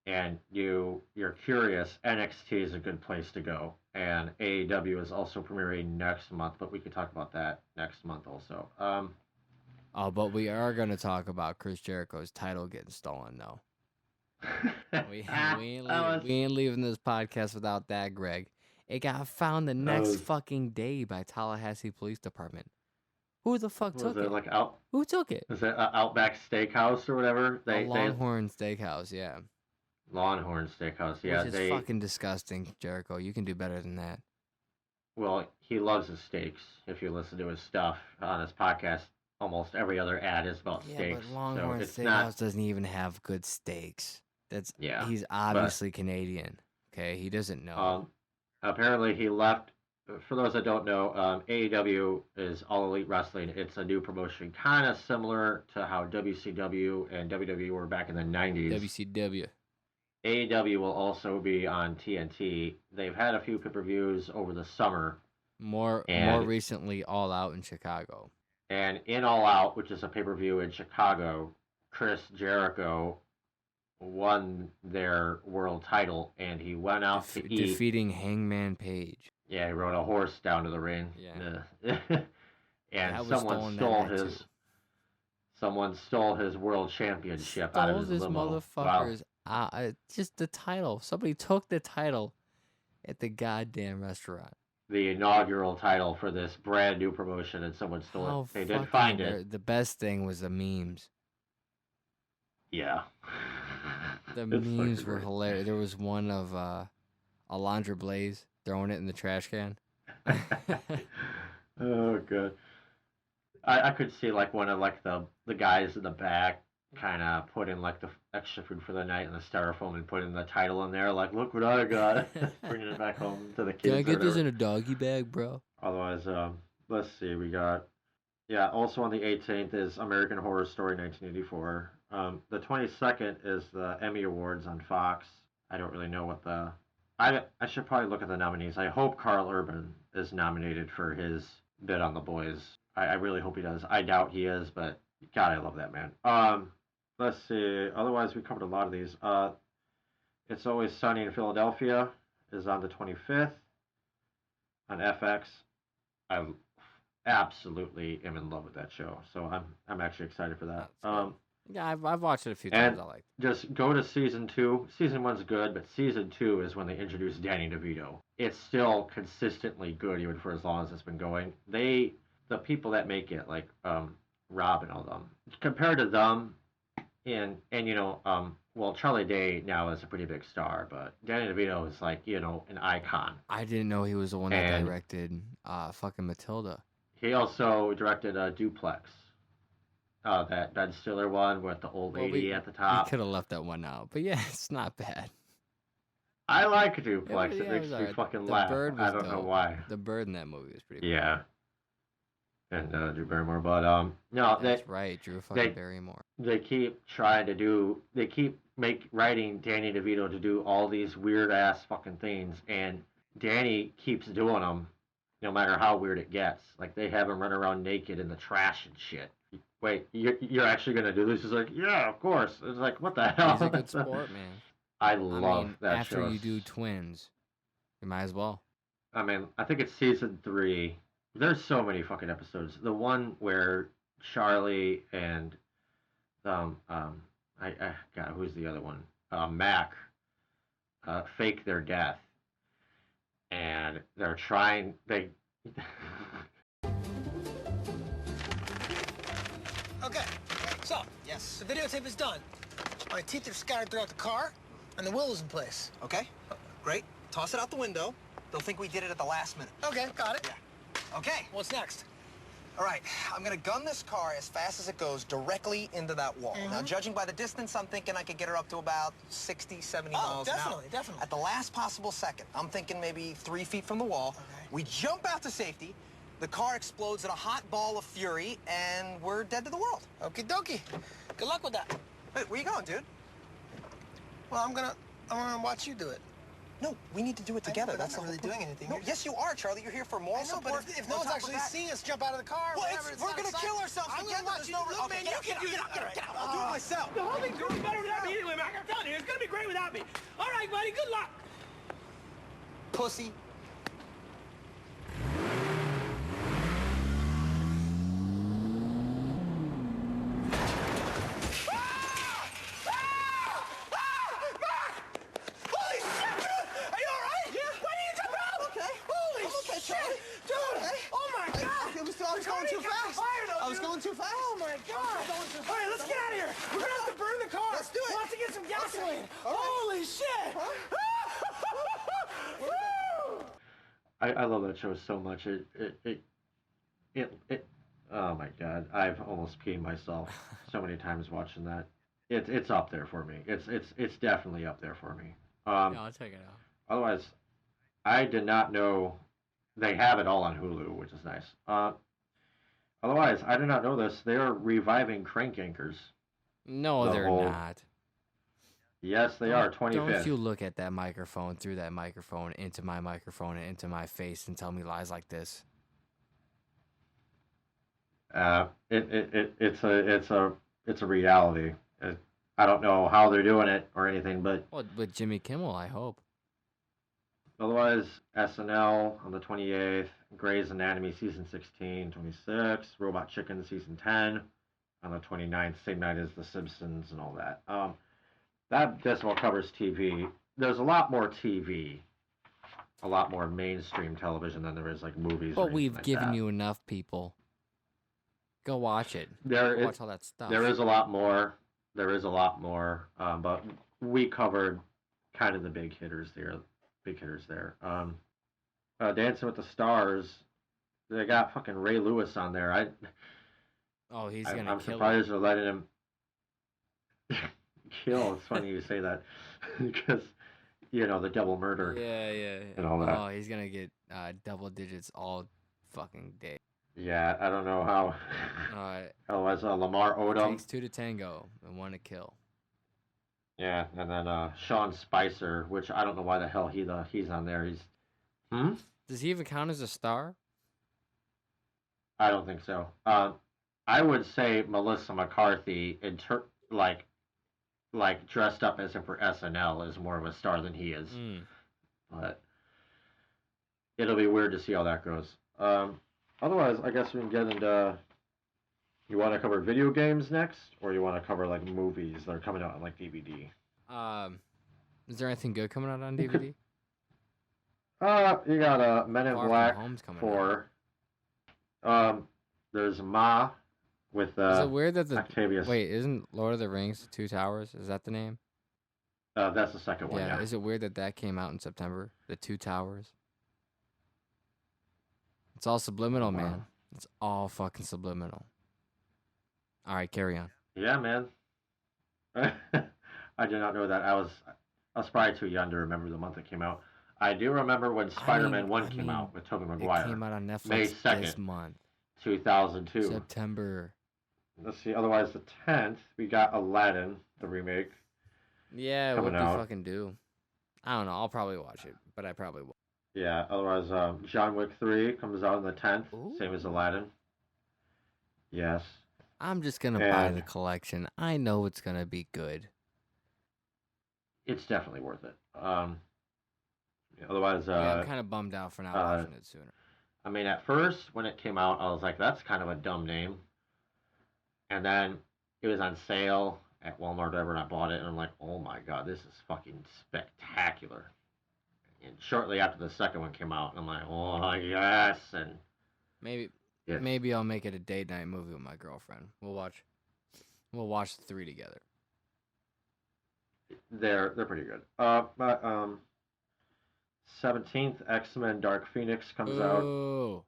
[SPEAKER 1] and you're curious, NXT is a good place to go. And AEW is also premiering next month, but we could talk about that next month also.
[SPEAKER 3] Oh, but we are going to talk about Chris Jericho's title getting stolen, though. We ain't leaving this podcast without that, Greg. It got found the next fucking day by Tallahassee Police Department. Who the fuck took it?
[SPEAKER 1] Like
[SPEAKER 3] Who took it?
[SPEAKER 1] is it Outback Steakhouse or whatever?
[SPEAKER 3] Longhorn Steakhouse, yeah.
[SPEAKER 1] Longhorn Steakhouse, yeah.
[SPEAKER 3] Which is fucking disgusting, Jericho. You can do better than that.
[SPEAKER 1] Well, he loves his steaks. If you listen to his stuff on his podcast, almost every other ad is about steaks.
[SPEAKER 3] But Longhorn
[SPEAKER 1] so it's
[SPEAKER 3] Steakhouse doesn't even have good steaks. He's obviously Canadian. Okay, he doesn't know.
[SPEAKER 1] Apparently, he left. For those that don't know, AEW is All Elite Wrestling. It's a new promotion, kind of similar to how WCW and WWE were back in the 90s.
[SPEAKER 3] WCW.
[SPEAKER 1] AEW will also be on TNT. They've had a few pay-per-views over the summer.
[SPEAKER 3] More recently, All Out in Chicago.
[SPEAKER 1] And in All Out, which is a pay-per-view in Chicago, Chris Jericho won their world title, and he went out to eat.
[SPEAKER 3] Defeating Hangman Page.
[SPEAKER 1] Yeah, he rode a horse down to the ring.
[SPEAKER 3] Yeah.
[SPEAKER 1] And someone stole his world championship out of his limo.
[SPEAKER 3] Motherfuckers. Wow. Just the title. Somebody took the title at the goddamn restaurant.
[SPEAKER 1] The inaugural title for this brand new promotion, and someone stole it. They did find it.
[SPEAKER 3] The best thing was the memes.
[SPEAKER 1] Yeah.
[SPEAKER 3] The memes were hilarious. There was one of Alundra Blaze throwing it in the trash can.
[SPEAKER 1] Oh, good. I could see like one of like the guys in the back kind of put in like the extra food for the night in the styrofoam and put in the title in there. Like, look what I got. Bringing it back home to the kids.
[SPEAKER 3] Can I get this in a doggy bag, bro?
[SPEAKER 1] Otherwise, let's see. We got, also on the 18th is American Horror Story 1984. The 22nd is the Emmy Awards on Fox. I don't really know what I should probably look at the nominees. I hope Carl Urban is nominated for his bit on The Boys. I really hope he does. I doubt he is, but God, I love that man. Let's see. Otherwise, we covered a lot of these. It's Always Sunny in Philadelphia is on the 25th on FX. I absolutely am in love with that show, so I'm actually excited for that.
[SPEAKER 3] Yeah, I've watched it a few times. I like it.
[SPEAKER 1] Just go to season 2. Season 1's good, but season 2 is when they introduce Danny DeVito. It's still consistently good, even for as long as it's been going. The people that make it, like Rob and all them, compared to them, well, Charlie Day now is a pretty big star, but Danny DeVito is like, an icon.
[SPEAKER 3] I didn't know he was the one that directed fucking Matilda.
[SPEAKER 1] He also directed Duplex. That Ben Stiller one with the old lady at the top.
[SPEAKER 3] He could have left that one out, but yeah, it's not bad.
[SPEAKER 1] I like Duplex. It makes me fucking laugh. I don't know why.
[SPEAKER 3] The bird in that movie was pretty cool.
[SPEAKER 1] Yeah. And Drew Barrymore, but no,
[SPEAKER 3] that's right, Drew fucking Barrymore.
[SPEAKER 1] They keep writing Danny DeVito to do all these weird ass fucking things, and Danny keeps doing them, no matter how weird it gets. Like they have him run around naked in the trash and shit. Wait, you're actually gonna do this? He's like, yeah, of course. It's like, what the hell?
[SPEAKER 3] He's a good sport, man.
[SPEAKER 1] I love that
[SPEAKER 3] after
[SPEAKER 1] show.
[SPEAKER 3] You do Twins, you might as well.
[SPEAKER 1] I mean, I think it's season 3. There's so many fucking episodes. The one where Charlie and God, who's the other one? Mac fake their death, and they're trying.
[SPEAKER 8] Okay, so, yes, the videotape is done. My teeth are scattered throughout the car, and the will is in place.
[SPEAKER 9] Okay, great. Toss it out the window. They'll think we did it at the last minute.
[SPEAKER 8] Okay, got it.
[SPEAKER 9] Yeah. Okay.
[SPEAKER 8] What's next?
[SPEAKER 9] All right, I'm gonna gun this car as fast as it goes directly into that wall. Now, judging by the distance, I'm thinking I could get her up to about 60, 70 miles an hour.
[SPEAKER 8] Definitely.
[SPEAKER 9] At the last possible second, I'm thinking maybe 3 feet from the wall.
[SPEAKER 8] Okay.
[SPEAKER 9] We jump out to safety, the car explodes in a hot ball of fury, and we're dead to the world.
[SPEAKER 8] Okie dokie. Good luck with that.
[SPEAKER 9] Wait, where you going, dude?
[SPEAKER 8] Well, I'm gonna watch you do it.
[SPEAKER 9] No, we need to do it together.
[SPEAKER 8] That's
[SPEAKER 9] That's
[SPEAKER 8] not
[SPEAKER 9] the
[SPEAKER 8] really
[SPEAKER 9] whole
[SPEAKER 8] doing
[SPEAKER 9] point.
[SPEAKER 8] anything.
[SPEAKER 9] No, yes, you are, Charlie. You're here for moral
[SPEAKER 8] I know,
[SPEAKER 9] support.
[SPEAKER 8] but if
[SPEAKER 9] On
[SPEAKER 8] no one's
[SPEAKER 9] top of
[SPEAKER 8] actually
[SPEAKER 9] that-
[SPEAKER 8] seeing us jump out of the car,
[SPEAKER 9] Well,
[SPEAKER 8] whatever,
[SPEAKER 9] we're gonna
[SPEAKER 8] not
[SPEAKER 9] kill ourselves
[SPEAKER 8] I'm
[SPEAKER 9] together.
[SPEAKER 8] gonna watch
[SPEAKER 9] There's
[SPEAKER 8] you.
[SPEAKER 9] no-
[SPEAKER 8] Look,
[SPEAKER 9] okay,
[SPEAKER 8] man,
[SPEAKER 9] get
[SPEAKER 8] you
[SPEAKER 9] out,
[SPEAKER 8] can
[SPEAKER 9] get
[SPEAKER 8] do
[SPEAKER 9] out,
[SPEAKER 8] that.
[SPEAKER 9] get out, get out.
[SPEAKER 8] I'll do it myself.
[SPEAKER 7] The whole thing's gonna be better without me anyway, Mac. I'm telling you, it's gonna be great without me. All right, buddy, good luck.
[SPEAKER 9] Pussy.
[SPEAKER 8] Holy shit, dude! Are you all right? Yeah. Why did you jump out?
[SPEAKER 9] Okay.
[SPEAKER 8] Holy
[SPEAKER 9] I'm okay,
[SPEAKER 8] shit,
[SPEAKER 9] Charlie.
[SPEAKER 8] dude!
[SPEAKER 9] Okay.
[SPEAKER 8] Oh my God!
[SPEAKER 9] I was going too fast. I was going too fast.
[SPEAKER 8] Oh my God! All right, let's get out of here. We're gonna have to burn the car.
[SPEAKER 9] Let's do it.
[SPEAKER 8] We'll have to get some gasoline.
[SPEAKER 9] All right.
[SPEAKER 8] Holy shit! Woo!
[SPEAKER 1] I love that show so much. It oh my God, I've almost peed myself so many times watching that. It's up there for me. It's definitely up there for me.
[SPEAKER 3] Yeah, I'll check it out.
[SPEAKER 1] Otherwise, I did not know they have it all on Hulu, which is nice. Otherwise, I did not know this. They are reviving Crank Yankers.
[SPEAKER 3] No,
[SPEAKER 1] The
[SPEAKER 3] they're
[SPEAKER 1] whole-
[SPEAKER 3] not.
[SPEAKER 1] Yes, they are. 25th.
[SPEAKER 3] Don't you look at that microphone, through that microphone, into my microphone, and into my face, and tell me lies like this.
[SPEAKER 1] It's a reality. I don't know how they're doing it or anything, but
[SPEAKER 3] Well, with Jimmy Kimmel, I hope.
[SPEAKER 1] otherwise, SNL on the 28th, Grey's Anatomy season 16, 26, Robot Chicken season 10 on the 29th, same night as The Simpsons and all that. That decimal covers TV. There's a lot more TV, a lot more mainstream television than there is like movies. or
[SPEAKER 3] But
[SPEAKER 1] anything
[SPEAKER 3] we've
[SPEAKER 1] like
[SPEAKER 3] given
[SPEAKER 1] that.
[SPEAKER 3] you enough, people. Go watch it.
[SPEAKER 1] There
[SPEAKER 3] Go
[SPEAKER 1] is-
[SPEAKER 3] watch all that stuff.
[SPEAKER 1] There is a lot more. There is a lot more, but we covered kind of the big hitters there. Dancing with the Stars, they got fucking Ray Lewis on there.
[SPEAKER 3] Oh, he's
[SPEAKER 1] I'm
[SPEAKER 3] gonna kill
[SPEAKER 1] surprised they're letting him kill. It's funny you say that because the double murder.
[SPEAKER 3] Yeah.
[SPEAKER 1] and all that.
[SPEAKER 3] Oh, he's gonna get double digits all fucking day.
[SPEAKER 1] Yeah, I don't know how.
[SPEAKER 3] Alright.
[SPEAKER 1] Otherwise, Lamar Odom.
[SPEAKER 3] Takes 2 to tango and 1 to kill.
[SPEAKER 1] Yeah, and then Sean Spicer, which I don't know why the hell he's on there.
[SPEAKER 3] Does he even count as a star?
[SPEAKER 1] I don't think so. I would say Melissa McCarthy, like dressed up as him for SNL, is more of a star than he is. But it'll be weird to see how that goes. Otherwise, I guess we can get into. You want to cover video games next, or you want to cover like movies that are coming out on like DVD?
[SPEAKER 3] Is there anything good coming out on DVD?
[SPEAKER 1] You got Men in
[SPEAKER 3] Far From
[SPEAKER 1] Black
[SPEAKER 3] Home's coming
[SPEAKER 1] 4. There's Ma with
[SPEAKER 3] Is it weird that the
[SPEAKER 1] Octavius.
[SPEAKER 3] wait isn't Lord of the Rings Two Towers? Is that the name?
[SPEAKER 1] That's the second one.
[SPEAKER 3] Yeah.
[SPEAKER 1] Yeah.
[SPEAKER 3] Is it weird that that came out in September? The Two Towers. It's all subliminal, man. It's all fucking subliminal. All right, carry on.
[SPEAKER 1] Yeah, man. I did not know that. I was probably too young to remember the month it came out. I do remember when Spider-Man 1 came out with Tobey Maguire.
[SPEAKER 3] It came out on Netflix
[SPEAKER 1] May 2nd,
[SPEAKER 3] this month.
[SPEAKER 1] 2002.
[SPEAKER 3] September.
[SPEAKER 1] Let's see. Otherwise, the 10th, we got Aladdin, the remake.
[SPEAKER 3] Yeah, what
[SPEAKER 1] coming
[SPEAKER 3] do
[SPEAKER 1] out.
[SPEAKER 3] you fucking do? I don't know. I'll probably watch it, but I probably won't.
[SPEAKER 1] Yeah. Otherwise, John Wick 3 comes out on the 10th, same as Aladdin. Yes.
[SPEAKER 3] I'm just gonna buy
[SPEAKER 1] And-
[SPEAKER 3] the collection. I know it's gonna be good.
[SPEAKER 1] It's definitely worth it. Otherwise,
[SPEAKER 3] Yeah, I'm kind of bummed out for not watching it sooner.
[SPEAKER 1] I mean, at first, when it came out, I was like, that's kind of a dumb name. And then it was on sale at Walmart or whatever, and I bought it, and I'm like, oh my god, this is fucking spectacular. And shortly after the second one came out, I'm like, oh yes, and
[SPEAKER 3] Maybe
[SPEAKER 1] yes.
[SPEAKER 3] maybe I'll make it a date night movie with my girlfriend. We'll watch the 3 together.
[SPEAKER 1] They're pretty good. But 17th, X-Men Dark Phoenix comes out.
[SPEAKER 3] Oh.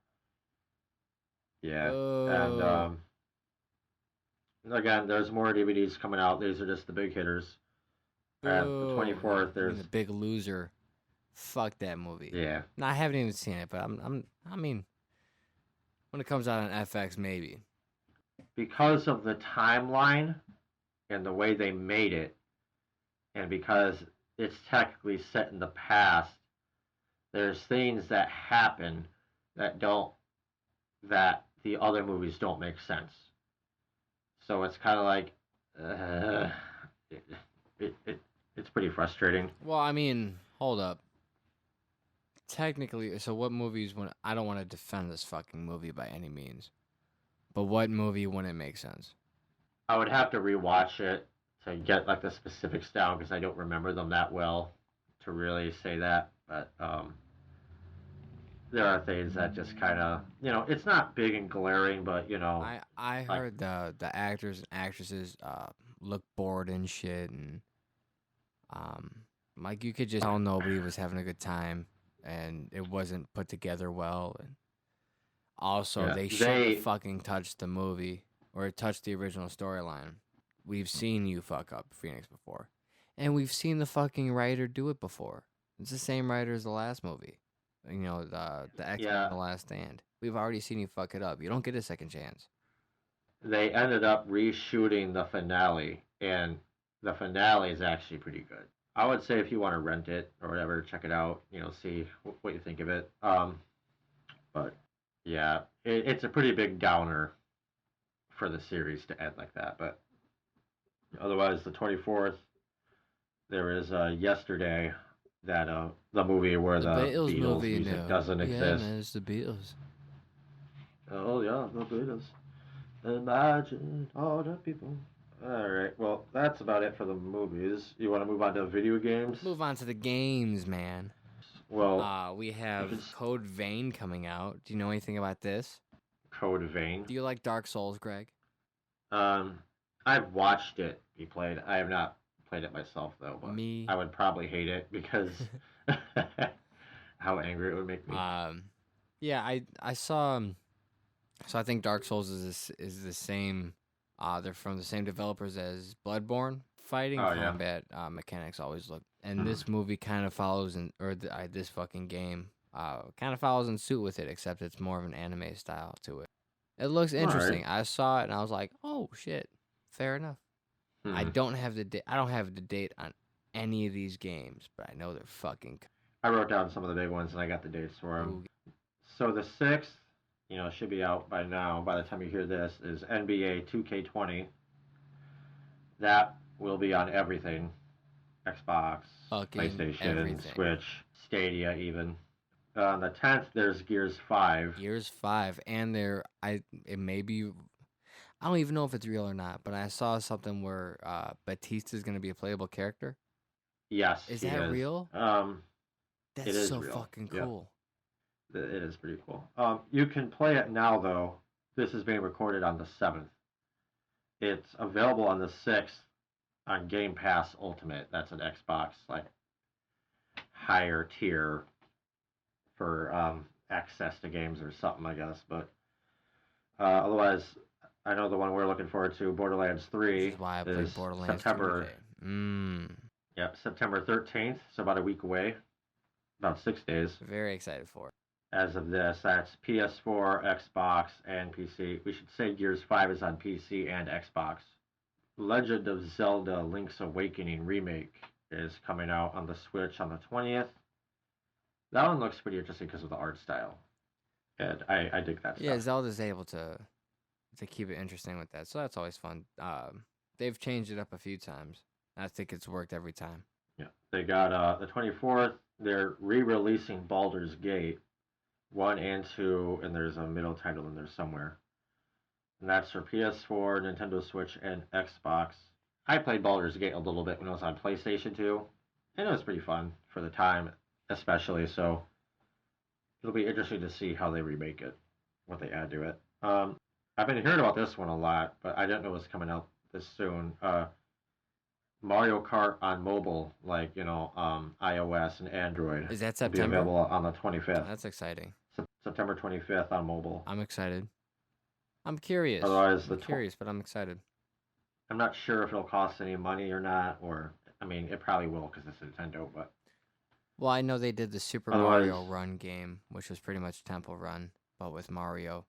[SPEAKER 1] Yeah.
[SPEAKER 3] Oh.
[SPEAKER 1] And again, there's more DVDs coming out. These are just the big hitters. And the 24th, there's
[SPEAKER 3] The Big Loser. Fuck that movie.
[SPEAKER 1] yeah.
[SPEAKER 3] No, I haven't even seen it, but I mean, when it comes out on FX, maybe.
[SPEAKER 1] Because of the timeline and the way they made it, and because it's technically set in the past, there's things that happen that the other movies don't make sense. So it's kind of like, uh, it, it's pretty frustrating.
[SPEAKER 3] Well, I mean, hold up. Technically, so what movies? When I don't want to defend this fucking movie by any means, but what movie wouldn't make sense?
[SPEAKER 1] I would have to rewatch it to get like the specifics down because I don't remember them that well to really say that. But there are things that just kind of, it's not big and glaring, but
[SPEAKER 3] I heard the actors and actresses look bored and shit, and like you could just tell nobody was having a good time, and it wasn't put together well, and also they shouldn't have fucking touched the movie or touched the original storyline. We've seen you fuck up Phoenix before, and we've seen the fucking writer do it before. It's the same writer as the last movie. The X-Men: The Last Stand. We've already seen you fuck it up. You don't get a second chance.
[SPEAKER 1] They ended up reshooting the finale, and the finale is actually pretty good. I would say if you want to rent it or whatever, check it out. See what you think of it. But yeah, it's a pretty big downer for the series to end like that. But otherwise, the 24th, there is Yesterday, that the movie where the Beatles movie music doesn't exist.
[SPEAKER 3] Yeah, man, it's the Beatles.
[SPEAKER 1] Oh yeah, the Beatles. Imagine all the people. All right, well that's about it for the movies. You want to move on to video games?
[SPEAKER 3] Move on to the games, man.
[SPEAKER 1] Well,
[SPEAKER 3] we have Code Vein coming out. Do you know anything about this?
[SPEAKER 1] Code Vein.
[SPEAKER 3] Do you like Dark Souls, Greg?
[SPEAKER 1] I've watched it be played. I have not played it myself though, but I would probably hate it because how angry it would make me.
[SPEAKER 3] Yeah, I saw. So I think Dark Souls is the same. They're from the same developers as Bloodborne. Fighting combat mechanics always look, and this movie kind of follows this fucking game kind of follows in suit with it, except it's more of an anime style to it. It looks interesting. Right. I saw it and I was like, oh shit, fair enough. I don't have the date on any of these games, but I know they're fucking.
[SPEAKER 1] I wrote down some of the big ones and I got the dates for them. So the 6th, should be out by now. By the time you hear this, is NBA 2K20. That will be on everything: Xbox, PlayStation, Switch, Stadia, even. On the 10th, there's Gears 5.
[SPEAKER 3] Gears 5, and it may be. I don't even know if it's real or not, but I saw something where Batista's going to be a playable character.
[SPEAKER 1] Yes,
[SPEAKER 3] is that real? That's
[SPEAKER 1] it is
[SPEAKER 3] so
[SPEAKER 1] real.
[SPEAKER 3] Fucking cool.
[SPEAKER 1] Yep. It is pretty cool. You can play it now, though. This is being recorded on the 7th. It's available on the 6th on Game Pass Ultimate. That's an Xbox higher tier for access to games or something, I guess. But otherwise, I know the one we're looking forward to, Borderlands 3,
[SPEAKER 3] this is why I played Borderlands
[SPEAKER 1] September.
[SPEAKER 3] 3
[SPEAKER 1] Yep, September 13th. So about a week away. About 6 days.
[SPEAKER 3] Very excited for it.
[SPEAKER 1] As of this, that's PS4, Xbox, and PC. We should say Gears 5 is on PC and Xbox. Legend of Zelda Link's Awakening Remake is coming out on the Switch on the 20th. That one looks pretty interesting because of the art style. And I dig that stuff.
[SPEAKER 3] Yeah, Zelda's able to keep it interesting with that, so that's always fun. They've changed it up a few times. I think it's worked every time.
[SPEAKER 1] Yeah, they got the 24th. They're re-releasing Baldur's Gate 1 and 2, and there's a middle title in there somewhere. And that's for PS4, Nintendo Switch, and Xbox. I played Baldur's Gate a little bit when it was on PlayStation 2, and it was pretty fun for the time, especially. So it'll be interesting to see how they remake it, what they add to it. I've been hearing about this one a lot, but I didn't know it was coming out this soon. Mario Kart on mobile, iOS and Android.
[SPEAKER 3] Is that September?
[SPEAKER 1] Will be available on the 25th.
[SPEAKER 3] That's exciting.
[SPEAKER 1] September 25th on mobile.
[SPEAKER 3] I'm excited. I'm curious.
[SPEAKER 1] Otherwise,
[SPEAKER 3] but I'm excited.
[SPEAKER 1] I'm not sure if it'll cost any money or not, it probably will because it's Nintendo, but.
[SPEAKER 3] Well, I know they did the Super Mario Run game, which was pretty much Temple Run, but with Mario.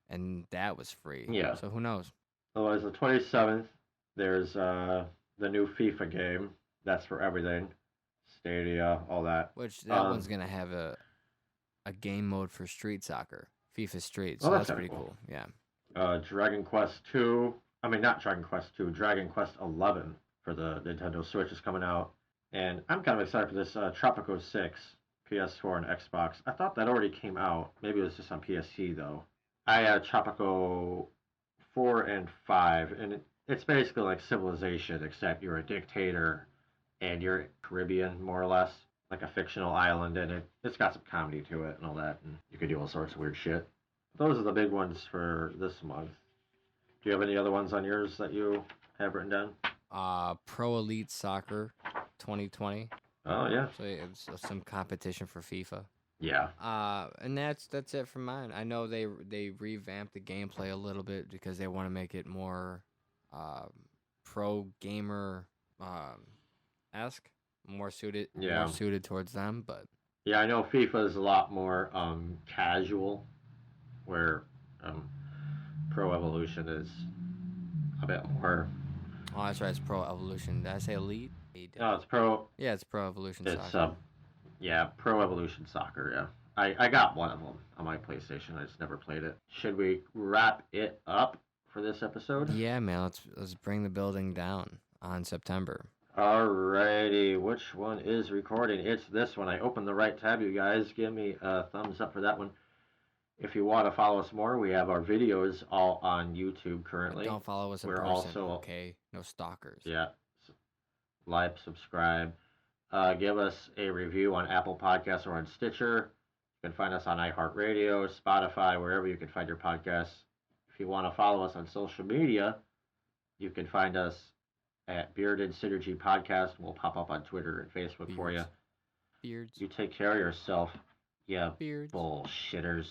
[SPEAKER 3] And that was free.
[SPEAKER 1] Yeah.
[SPEAKER 3] So who knows?
[SPEAKER 1] Otherwise, the 27th, there's the new FIFA game. That's for everything. Stadia, all that.
[SPEAKER 3] Which that one's gonna have a game mode for Street Soccer, FIFA Street. So
[SPEAKER 1] Oh,
[SPEAKER 3] that's
[SPEAKER 1] that's
[SPEAKER 3] pretty
[SPEAKER 1] kinda
[SPEAKER 3] cool. Yeah.
[SPEAKER 1] Dragon Quest 2. I mean, not Dragon Quest 2. Dragon Quest 11 for the Nintendo Switch is coming out, and I'm kind of excited for this. Tropico 6, PS4 and Xbox. I thought that already came out. Maybe it was just on PSC though. I had Tropico 4 and 5, and it's basically like Civilization, except you're a dictator, and you're Caribbean more or less, like a fictional island, and it's got some comedy to it and all that, and you can do all sorts of weird shit. Those are the big ones for this month. Do you have any other ones on yours that you have written down?
[SPEAKER 3] Pro Elite Soccer 2020.
[SPEAKER 1] Oh yeah.
[SPEAKER 3] So it's some competition for FIFA.
[SPEAKER 1] Yeah.
[SPEAKER 3] And that's it for mine. I know they revamped the gameplay a little bit because they want to make it more pro gamer esque, more suited towards them. But
[SPEAKER 1] yeah, I know FIFA is a lot more casual, where Pro Evolution is a bit more.
[SPEAKER 3] Oh, that's right. It's Pro Evolution. Did I say Elite?
[SPEAKER 1] No, it's Pro.
[SPEAKER 3] Yeah, it's Pro Evolution
[SPEAKER 1] It's
[SPEAKER 3] Soccer.
[SPEAKER 1] yeah, Pro Evolution Soccer. Yeah, I got one of them on my PlayStation. I just never played it. Should we wrap it up for this episode?
[SPEAKER 3] Yeah, man. Let's bring the building down on September.
[SPEAKER 1] Alrighty, which one is recording? It's this one. I opened the right tab, you guys. Give me a thumbs up for that one. If you want to follow us more, we have our videos all on YouTube currently.
[SPEAKER 3] Don't follow us in
[SPEAKER 1] We're
[SPEAKER 3] person,
[SPEAKER 1] also
[SPEAKER 3] okay? No stalkers.
[SPEAKER 1] Yeah. Like, subscribe. Give us a review on Apple Podcasts or on Stitcher. You can find us on iHeartRadio, Spotify, wherever you can find your podcasts. If you want to follow us on social media, you can find us at Bearded Synergy Podcast. We'll pop up on Twitter and Facebook for you.
[SPEAKER 3] Beards.
[SPEAKER 1] You take care of yourself, yeah,
[SPEAKER 3] Beards.
[SPEAKER 1] bullshitters.